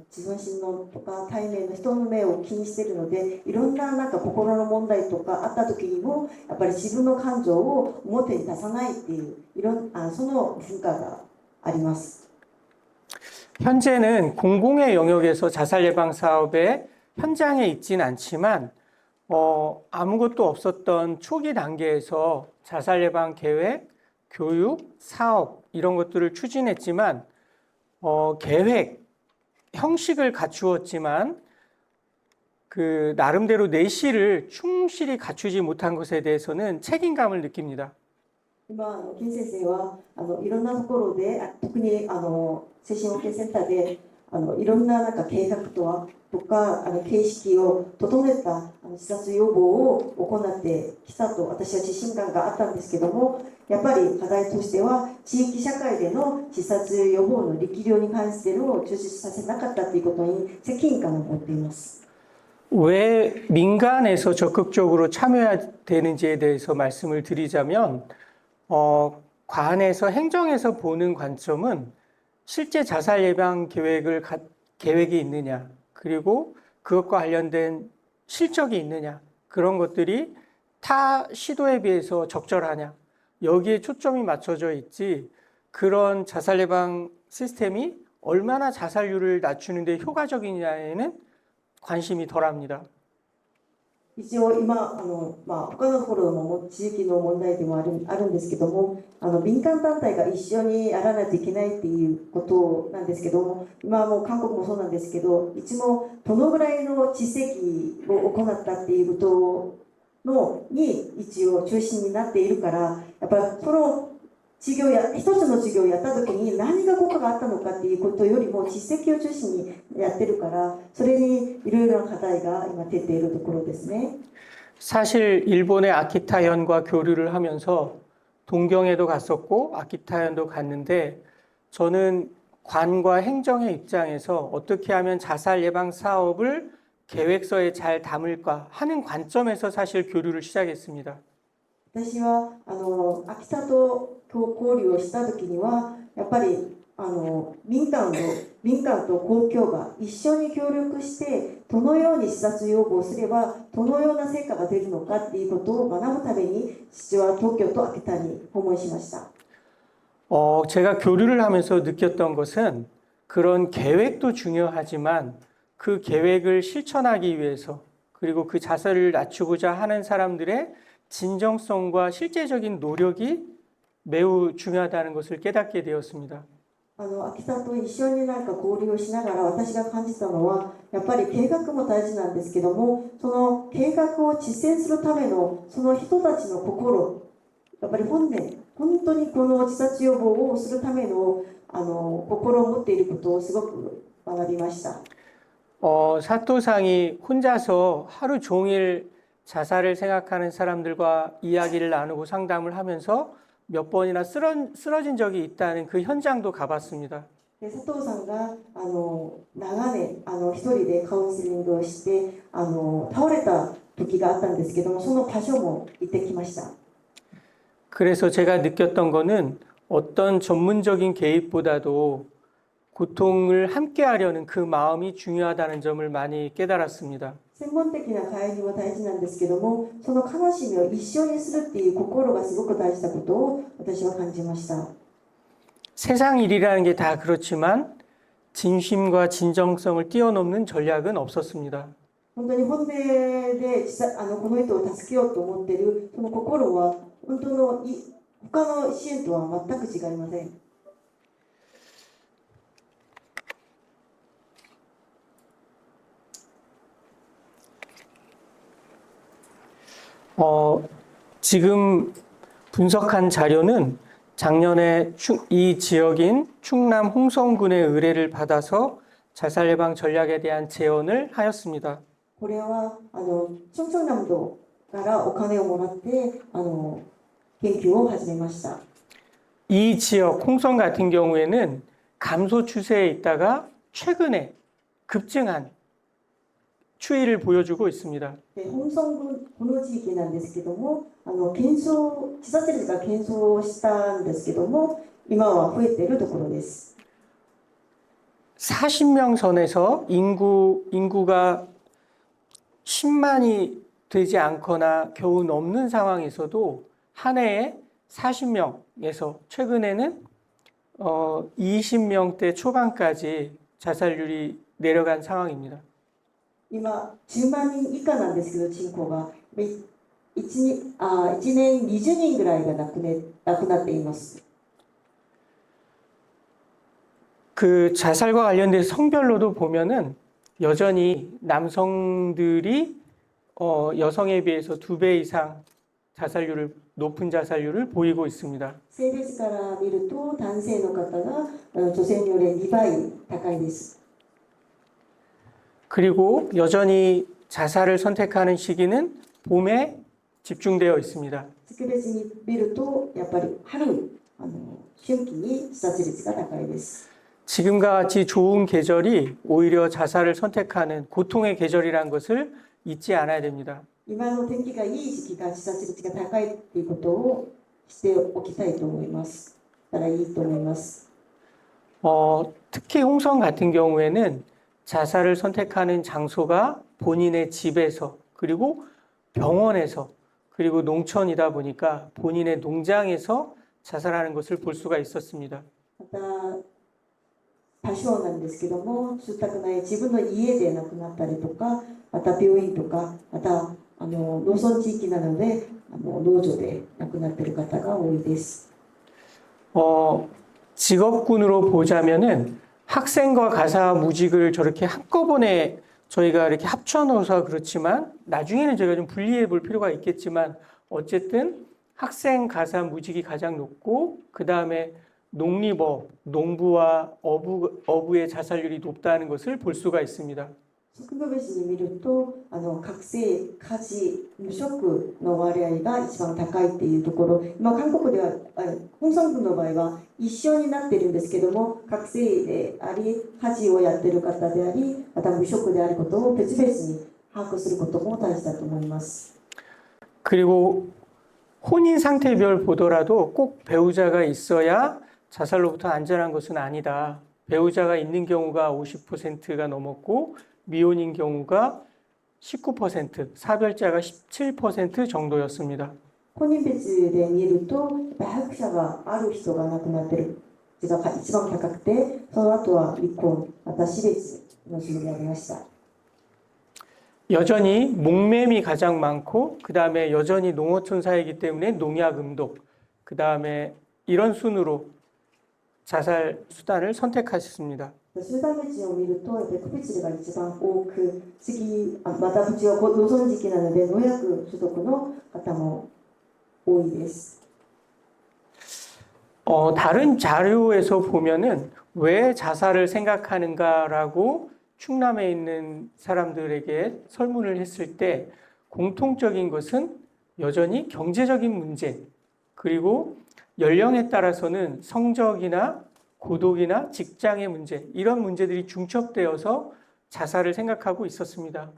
自尊心のとか対面の人の目を気にしているのでいろんな心の問題とかあった時にもやっぱり自分の感情を表に出さないっていうその文化があります。 현재는 공공의 영역에서 자살 예방 사업에 현장에 있진 않지만 아무것도 없었던 초기 단계에서 자살 예방 계획, 교육, 사업 이런 것들을 추진했지만 계획, 형식을 갖추었지만 그 나름대로 내실을 충실히 갖추지 못한 것에 대해서는 책임감을 느낍니다. 今金先生はいろんなところで特に精神保健センターでいろんな計画とか形式を整えた自殺予防を行ってきたと私は自信感があったんですけどもやっぱり課題としては地域社会での自殺予防の力量に関しての充実させなかったということに責任感を持っています。 왜 민간에서 적극적으로 참여해야 되는지에 대해서 말씀을 드리자면 관에서 행정에서 보는 관점은 실제 자살 예방 계획이 있느냐 그리고 그것과 관련된 실적이 있느냐 그런 것들이 타 시도에 비해서 적절하냐 여기에 초점이 맞춰져 있지 그런 자살 예방 시스템이 얼마나 자살률을 낮추는 데 효과적이냐에는 관심이 덜합니다. 一応今他のところの地域の問題でもあるんですけども民間団体が一緒にやらないといけないっていうことなんですけども今も韓国もそうなんですけどいつもどのぐらいの実績を行ったっていうことに一応中心になっているからやっぱりその一つの授業をやった時に何が効果があったのかっていうことよりも実績を中心にやってるからそれにいろいろな課題が今出ているところですね。 사실 일본의 아키타현과 교류를 하면서 동경에도 갔었고 아키타현도 갔는데 저는 관과 행정의 입장에서 어떻게 하면 자살 예방 사업을 계획서에 잘 담을까 하는 관점에서 사실 교류를 시작했습니다. 私は秋田と交流をした時にはやっぱり民間と公共が一緒に協力してどのように自殺予防すればどのような成果が出るのかっていうことを学ぶために父は東京と秋田に訪問しました。 제가 교류를 하면서 느꼈던 것은 그런 계획도 중요하지만 그 계획을 실천하기 위해서 그리고 그 자살을 낮추고자 하는 사람들의 진정성과 실제적인 노력이 매우 중요하다는 것을 깨닫게 되었습니다. 秋田と一緒に交流をしながら私が感じたのはやっぱり計画も大事なんですけどもその計画を実践するためのその人たちの心やっぱり本当にこの自殺予防をするための心を持っていることをすごく学びました。 사토상이 혼자서 하루 종일 자살을 생각하는 사람들과 이야기를 나누고 상담을 하면서 몇 번이나 쓰러진 적이 있다는 그 현장도 가봤습니다. 佐藤さんが長年一人でカウンセリングをして倒れた時があったんですけどもその場所も行ってきました。 그래서 제가 느꼈던 거는 어떤 전문적인 개입보다도 고통을 함께 하려는 그 마음이 중요하다는 점을 많이 깨달았습니다. 専門的な会議も大事なんですけども、その悲しみを一緒にするっていう心がすごく大事なことを私は感じました。 세상 일이라는 게 다 그렇지만 진심과 진정성을 뛰어넘는 전략은 없었습니다. 本当に本音でこの人を助けようと思っているその心は本当の他の支援とは全く違いません。 지금 분석한 자료는 작년에 이 지역인 충남 홍성군의 의뢰를 받아서 자살 예방 전략에 대한 제언을 하였습니다. これは충청남도からお金をもらって研究を始めました。 이 지역 홍성 같은 경우에는 감소 추세에 있다가 최근에 급증한 추이를 보여주고 있습니다. 本村郡この地域なんですけども自殺率が減少したんですけども今は増えているところです。 40명 선에서 인구가 10만이 되지 않거나 겨우 넘는 상황에서도 한 해에 40명에서 최근에는 20명대 초반까지 자살률이 내려간 상황입니다. 今10万人以下なんですけど人口が1年20人ぐらいが亡くなっています。 그 자살과 관련된 성별로도 보면은 여전히 남성들이 여성에 비해서 2배 이상 높은 자살률을 보이고 있습니다. 性別から見ると男性の方が女性により2倍高いです。 그리고 여전히 자살을 선택하는 시기는 봄에 집중되어 있습니다. 月別に見るとやっぱり春春季に自殺率が高いです。 지금과 같이 좋은 계절이 오히려 자살을 선택하는 고통의 계절이라는 것을 잊지 않아야 됩니다. 今の天気がいい時期が自殺率が高いっていうことをしておきたいと思います。たらいいと思います。 특히 홍성 같은 경우에는 자살을 선택하는 장소가 본인의 집에서 그리고 병원에서 그리고 농촌이다 보니까 본인의 농장에서 자살하는 것을 볼 수가 있었습니다. また多少なんですけども住宅内自分の家で亡くなったりとかまた病院とかまた農村地域なので農場で亡くなっている方が多いです。 직업군으로 보자면은 학생과 가사 무직을 저렇게 한꺼번에 저희가 이렇게 합쳐놓아서 그렇지만 나중에는 저희가 좀 분리해 볼 필요가 있겠지만 어쨌든 학생 가사 무직이 가장 높고 그 다음에 농림업, 농부와 어부의 자살률이 높다는 것을 볼 수가 있습니다. 職務別に見ると学生、家事、無職の割合が一番高いっていうところ、今韓国では本村郡の場合は一緒になっているんですけども学生であり家事をやっている方でありまた無職であることを別々に把握することも大事だと思います。 그리고 혼인 상태별 보더라도 꼭 배우자가 있어야 자살로부터 안전한 것은 아니다. 배우자가 있는 경우가 50%가 넘었고 미혼인 경우가 19%, 사별자가 17% 정도였습니다. 本人別で見ると早者がある人が亡くなっている率が一番高くてその後は離婚また死別の数にありました。 여전히 목매미 가장 많고 그 다음에 여전히 농어촌 사회이기 때문에 농약 음독 그 다음에 이런 순으로 자살 수단을 선택하셨습니다. 集団別を見ると、やっぱり区別が一番多く、またうちは農村時期なので、農薬所得の方も多いです。 다른 자료에서 보면은 왜 자살을 생각하는가라고 충남에 있는 사람들에게 설문을 했을 때 공통적인 것은 여전히 경제적인 문제, 그리고 연령에 따라서는 성적이나 고독이나 직장의 문제, 이런 문제들이 중첩되어서 자살을 생각하고 있었습니다.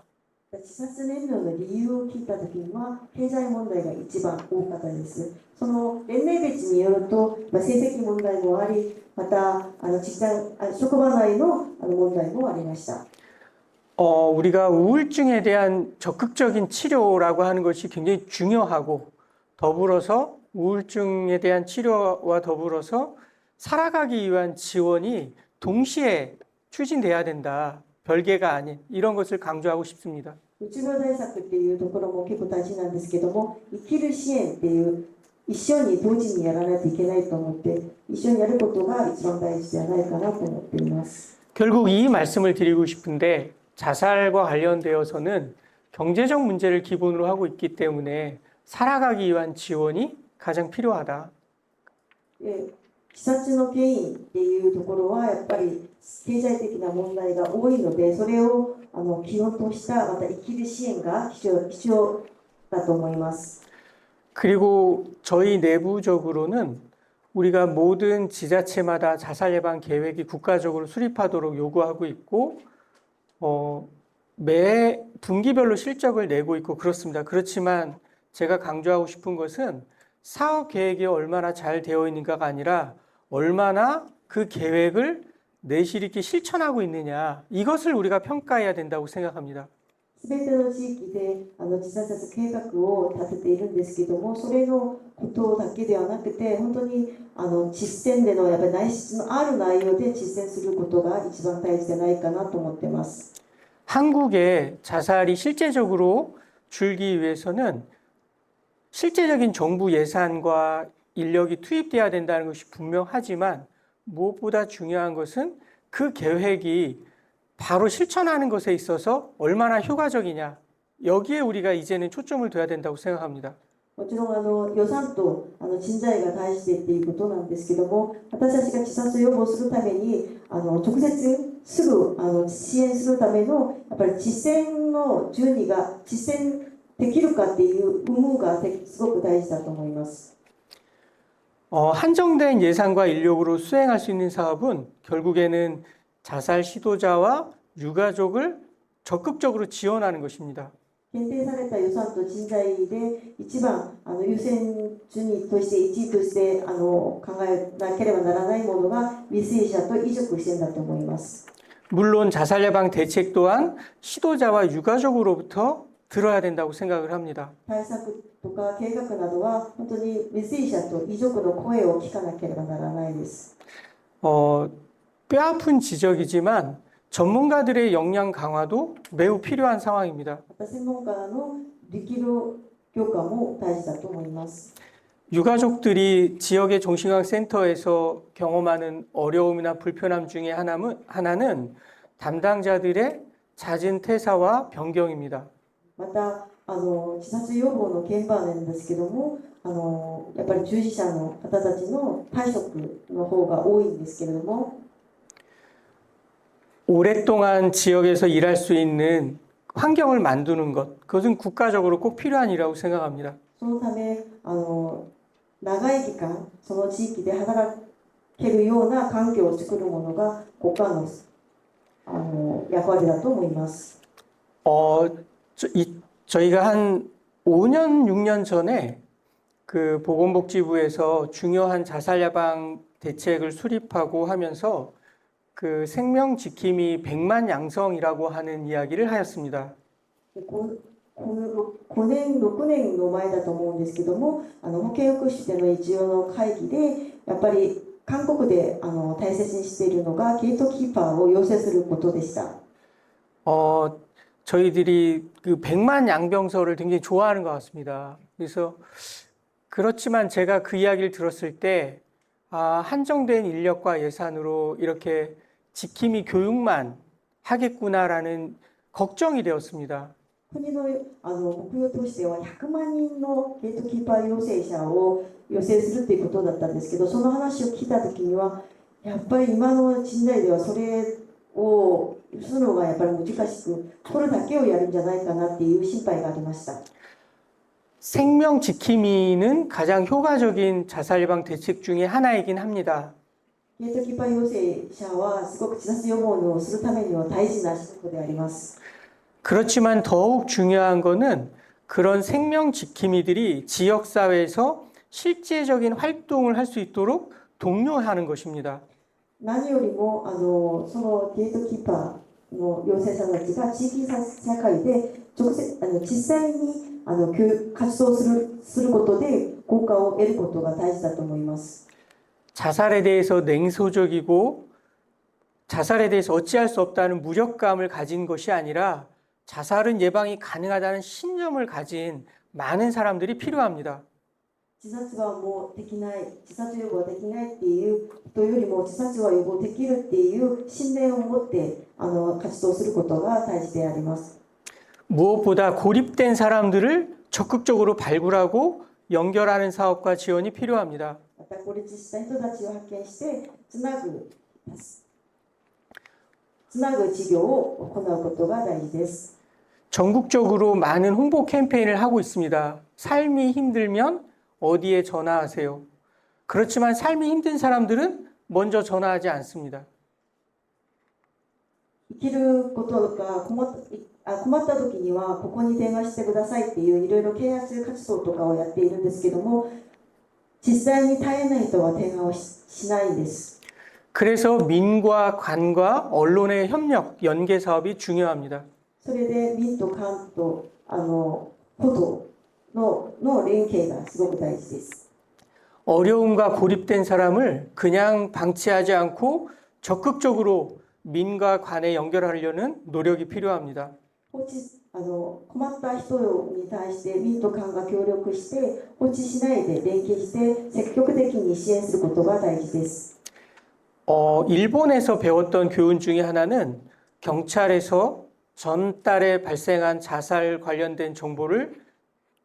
自殺年齢の理由を聞いたときには、経済問題が一番多かったです。その年齢別によると、成績問題もあり、また職場内の問題もありました。 우리가 우울증에 대한 적극적인 치료라고 하는 것이 굉장히 중요하고 더불어서 우울증에 대한 치료와 더불어서 살아가기 위한 지원이 동시에 추진돼야 된다. 별개가 아닌 이런 것을 강조하고 싶습니다. うつ病対策っていうところも結構大事なんですけども、生きる支援っていう一緒に同時にやらないといけないと思って、一緒にやることが一番大事ではないかなと思っています。 결국 이 말씀을 드리고 싶은데 자살과 관련되어서는 경제적 문제를 기본으로 하고 있기 때문에 살아가기 위한 지원이 가장 필요하다. 自殺の原因っていうところはやっぱり経済的な問題が多いので、それを基本としたまた生きる支援が必要だと思います。 그리고 저희 내부적으로는 우리가 모든 지자체마다 자살 예방 계획이 국가적으로 수립하도록 요구하고 있고 매 분기별로 실적을 내고 있고 그렇습니다. 그렇지만 제가 강조하고 싶은 것은 사업 계획이 얼마나 잘 되어 있는가가 아니라 얼마나 그 계획을 내실 있게 실천하고 있느냐 이것을 우리가 평가해야 된다고 생각합니다. すべての地域で自殺計画を立てているんですけども、それのことだけではなくて、本当に実践でのやっぱり内質のある内容で実践することが一番大事じゃないかなと思っています。 한국에 자살이 실제적으로 줄기 위해서는 실제적인 정부 예산과 인력이 투입돼야 된다는 것이 분명하지만 무엇보다 중요한 것은 그 계획이 바로 실천하는 것에 있어서 얼마나 효과적이냐 여기에 우리가 이제는 초점을 둬야 된다고 생각합니다. もちろん予算と人材が大事でっていうことなんですけども、私たちが自殺を予防するために直接すぐ支援するためのやっぱり実践の順位が実践できるかっていう部分がすごく大事だと思います。 한정된 예산과 인력으로 수행할 수 있는 사업은 결국에는 자살 시도자와 유가족을 적극적으로 지원하는 것입니다. 限定された予算と人材で一番優先順位として1位として考えなければならないものが未遂者と遺族支援だと思います。 물론 자살 예방 대책 또한 시도자와 유가족으로부터 들어야 된다고 생각을 합니다. 対策とか計画などは本当に未遂者と遺族の声を聞かなければならないです。 뼈아픈 지적이지만 전문가들의 역량 강화도 매우 필요한 상황입니다. また専門家の力量強化も大事だと思います。 유가족들이 지역의 정신건강센터에서 경험하는 어려움이나 불편함 중에 하나는 담당자들의 잦은 퇴사와 변경입니다. また自殺予防の現場なんですけども、やっぱり従事者の方たちの退職の方が多いんですけれども、 오랫동안 지역에서 일할 수 있는 환경을 만드는 것, 그것은 국가적으로 꼭 필요한 일이라고 생각합니다. そのため長い期間その地域で働けるような環境を作るものが国家の役割だと思います。 저희가 한 5년, 6년 전에 그 보건복지부에서 중요한 자살 예방 대책을 수립하고 하면서 그 생명 지킴이 100만 양성이라고 하는 이야기를 하였습니다. 5年、6年の前だと思うんですけども、保健福祉での一応の会議で、やっぱり韓国で大切にしているのがゲートキーパーを要請することでした。 저희들이 그 100만 양병서를 굉장히 좋아하는 것 같습니다. 그래서 그렇지만 제가 그 이야기를 들었을 때 한정된 인력과 예산으로 이렇게 지킴이 교육만 하겠구나라는 걱정이 되었습니다. 国の目標としては100万人のゲートキーパー養成者を養成するということだったんですけど、その話を聞いたときには、やっぱり今の時代ではそれをするのがやっぱり難しく、これだけをやるんじゃないかなっていう心配がありました。 생명 지킴이는 가장 효과적인 자살 예방 대책 중에 하나이긴 합니다. ゲートキーパー養成者はすごく自殺予防をするためには大事な仕事であります。 그렇지만 더욱 중요한 것은 그런 생명 지킴이들이 지역사회에서 실제적인 활동을 할 수 있도록 독려하는 것입니다. 何よりもそのゲートキーパーの養成者たちが地域社会で直接実際に活動することで効果を得ることが大事だと思います。 자살에 대해서 냉소적이고 자살에 대해서 어찌할 수 없다는 무력감을 가진 것이 아니라 자살은 예방이 가능하다는 신념을 가진 많은 사람들이 필요합니다. 自殺はもうできない、自殺予防はできないっていう人よりも自殺は予防できるっていう信念を持って活動することが大事であります。 무엇보다 고립된 사람들을 적극적으로 발굴하고 연결하는 사업과 지원이 필요합니다. また孤立した人たちを発見してつなぐ事業を行うことが大事です。 전국적으로 많은 홍보 캠페인을 하고 있습니다. 삶이 힘들면 어디에 전화하세요. 그렇지만 삶이 힘든 사람들은 먼저 전화하지 않습니다. 生きることが困った時にはここに電話してくださいっていういろいろ啓発活動とかをやっているんですけども、実際に大変な人は電話をしないんです。 그래서 민과 관과 언론의 협력, 연계 사업이 중요합니다. それで民と官と報道の連携がすごく大事です。 어려움과 고립된 사람을 그냥 방치하지 않고 적극적으로 민과 관에 연결하려는 노력이 필요합니다. 困った人に対して民と官が協力して放置しないで連携して積極的に支援することが大事です。 일본에서 배웠던 교훈 중에 하나는 경찰에서 전달에 발생한 자살 관련된 정보를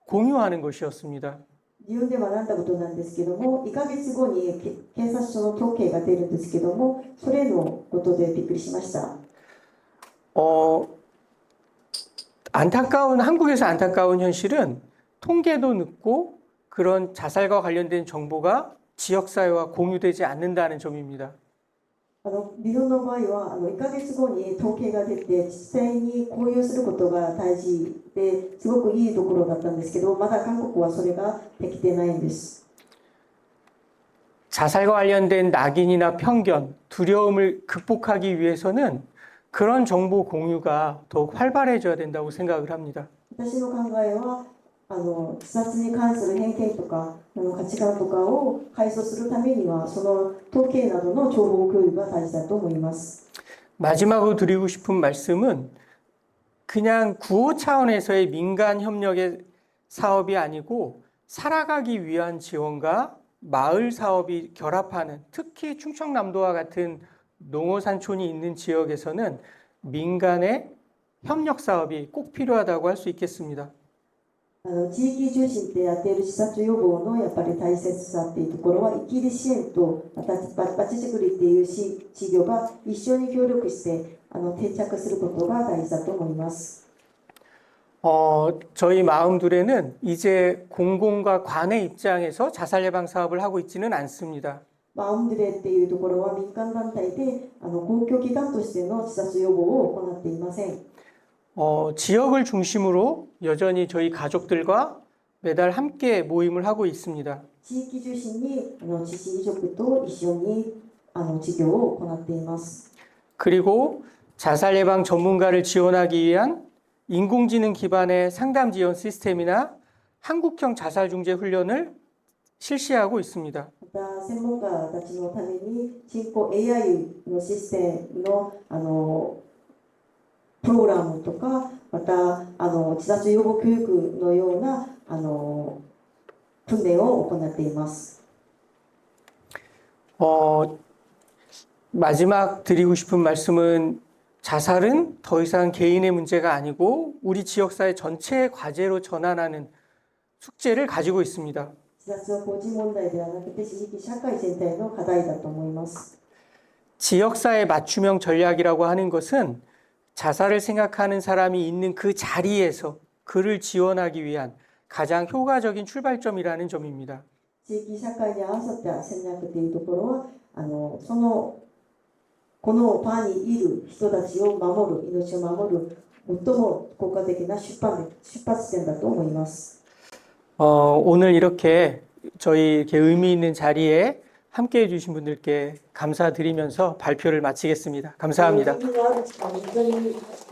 공유하는 것이었습니다. 自分で学んだことなんですけども、1ヶ月後に警察署の統計が出るんですけども、それのことでびっくりしました。 한국에서 안타까운 현실은 통계도 늦고 그런 자살과 관련된 정보가 지역사회와 공유되지 않는다는 점입니다. 日本の場合は1ヶ月後に統計が出て実際に公有することが大事ですごくいいところだったんですけど、まだ韓国はそれができてないんです。 자살과 관련된 낙인이나 편견, 두려움을 극복하기 위해서는 그런 정보 공유가 더욱 활발해져야 된다고 생각을 합니다. 私の考えは自殺に関する偏見とか価値観とかを解消するためにはその統計などの情報共有が大事だと思います。 마지막으로 드리고 싶은 말씀은 그냥 구호 차원에서의 민간 협력의 사업이 아니고 살아가기 위한 지원과 마을 사업이 결합하는, 특히 충청남도와 같은 농어산촌이 있는 지역에서는 민간의 협력 사업이 꼭 필요하다고 할 수 있겠습니다. 地域重視ってやっている自殺予防のやっぱり大切さっていうところは生きる支援とまたまちづくりっていう事業が一緒に協力して定着することが大事だと思います。 저희 마음둘에는 이제 공공과 관의 입장에서 자살 예방 사업을 하고 있지는 않습니다. マウンドレっていうところは民間団体で公共機関としての自殺予防を行っていません。 지역을 중심으로 여전히 저희 가족들과 매달 함께 모임을 하고 있습니다. 地域中心に知事遺族と一緒に事業を行っています。 그리고 자살 예방 전문가를 지원하기 위한 인공지능 기반의 상담 지원 시스템이나 한국형 자살 중재 훈련을 실시하고 있습니다. また専門家たちのために進行 AI のシステムのプログラムとかまた自殺予防教育のような訓練を行っています。 마지막 드리고 싶은 말씀은 자살은 더 이상 개인의 문제가 아니고 우리 지역사회 전체의 과제로 전환하는 숙제를 가지고 있습니다. 自殺は個人問題ではなくて地域社会全体の課題だと思います。 지역사회 맞춤형 전략이라고 하는 것은 자살을 생각하는 사람이 있는 그 자리에서 그를 지원하기 위한 가장 효과적인 출발점이라는 점입니다. 地域社会に合わせた戦略というところはこの場にいる人たちを守る、命を守る最も効果的な出発点だと思います。 오늘 이렇게 저희 이렇게 의미 있는 자리에 함께 해주신 분들께 감사드리면서 발표를 마치겠습니다. 감사합니다. 감사합니다.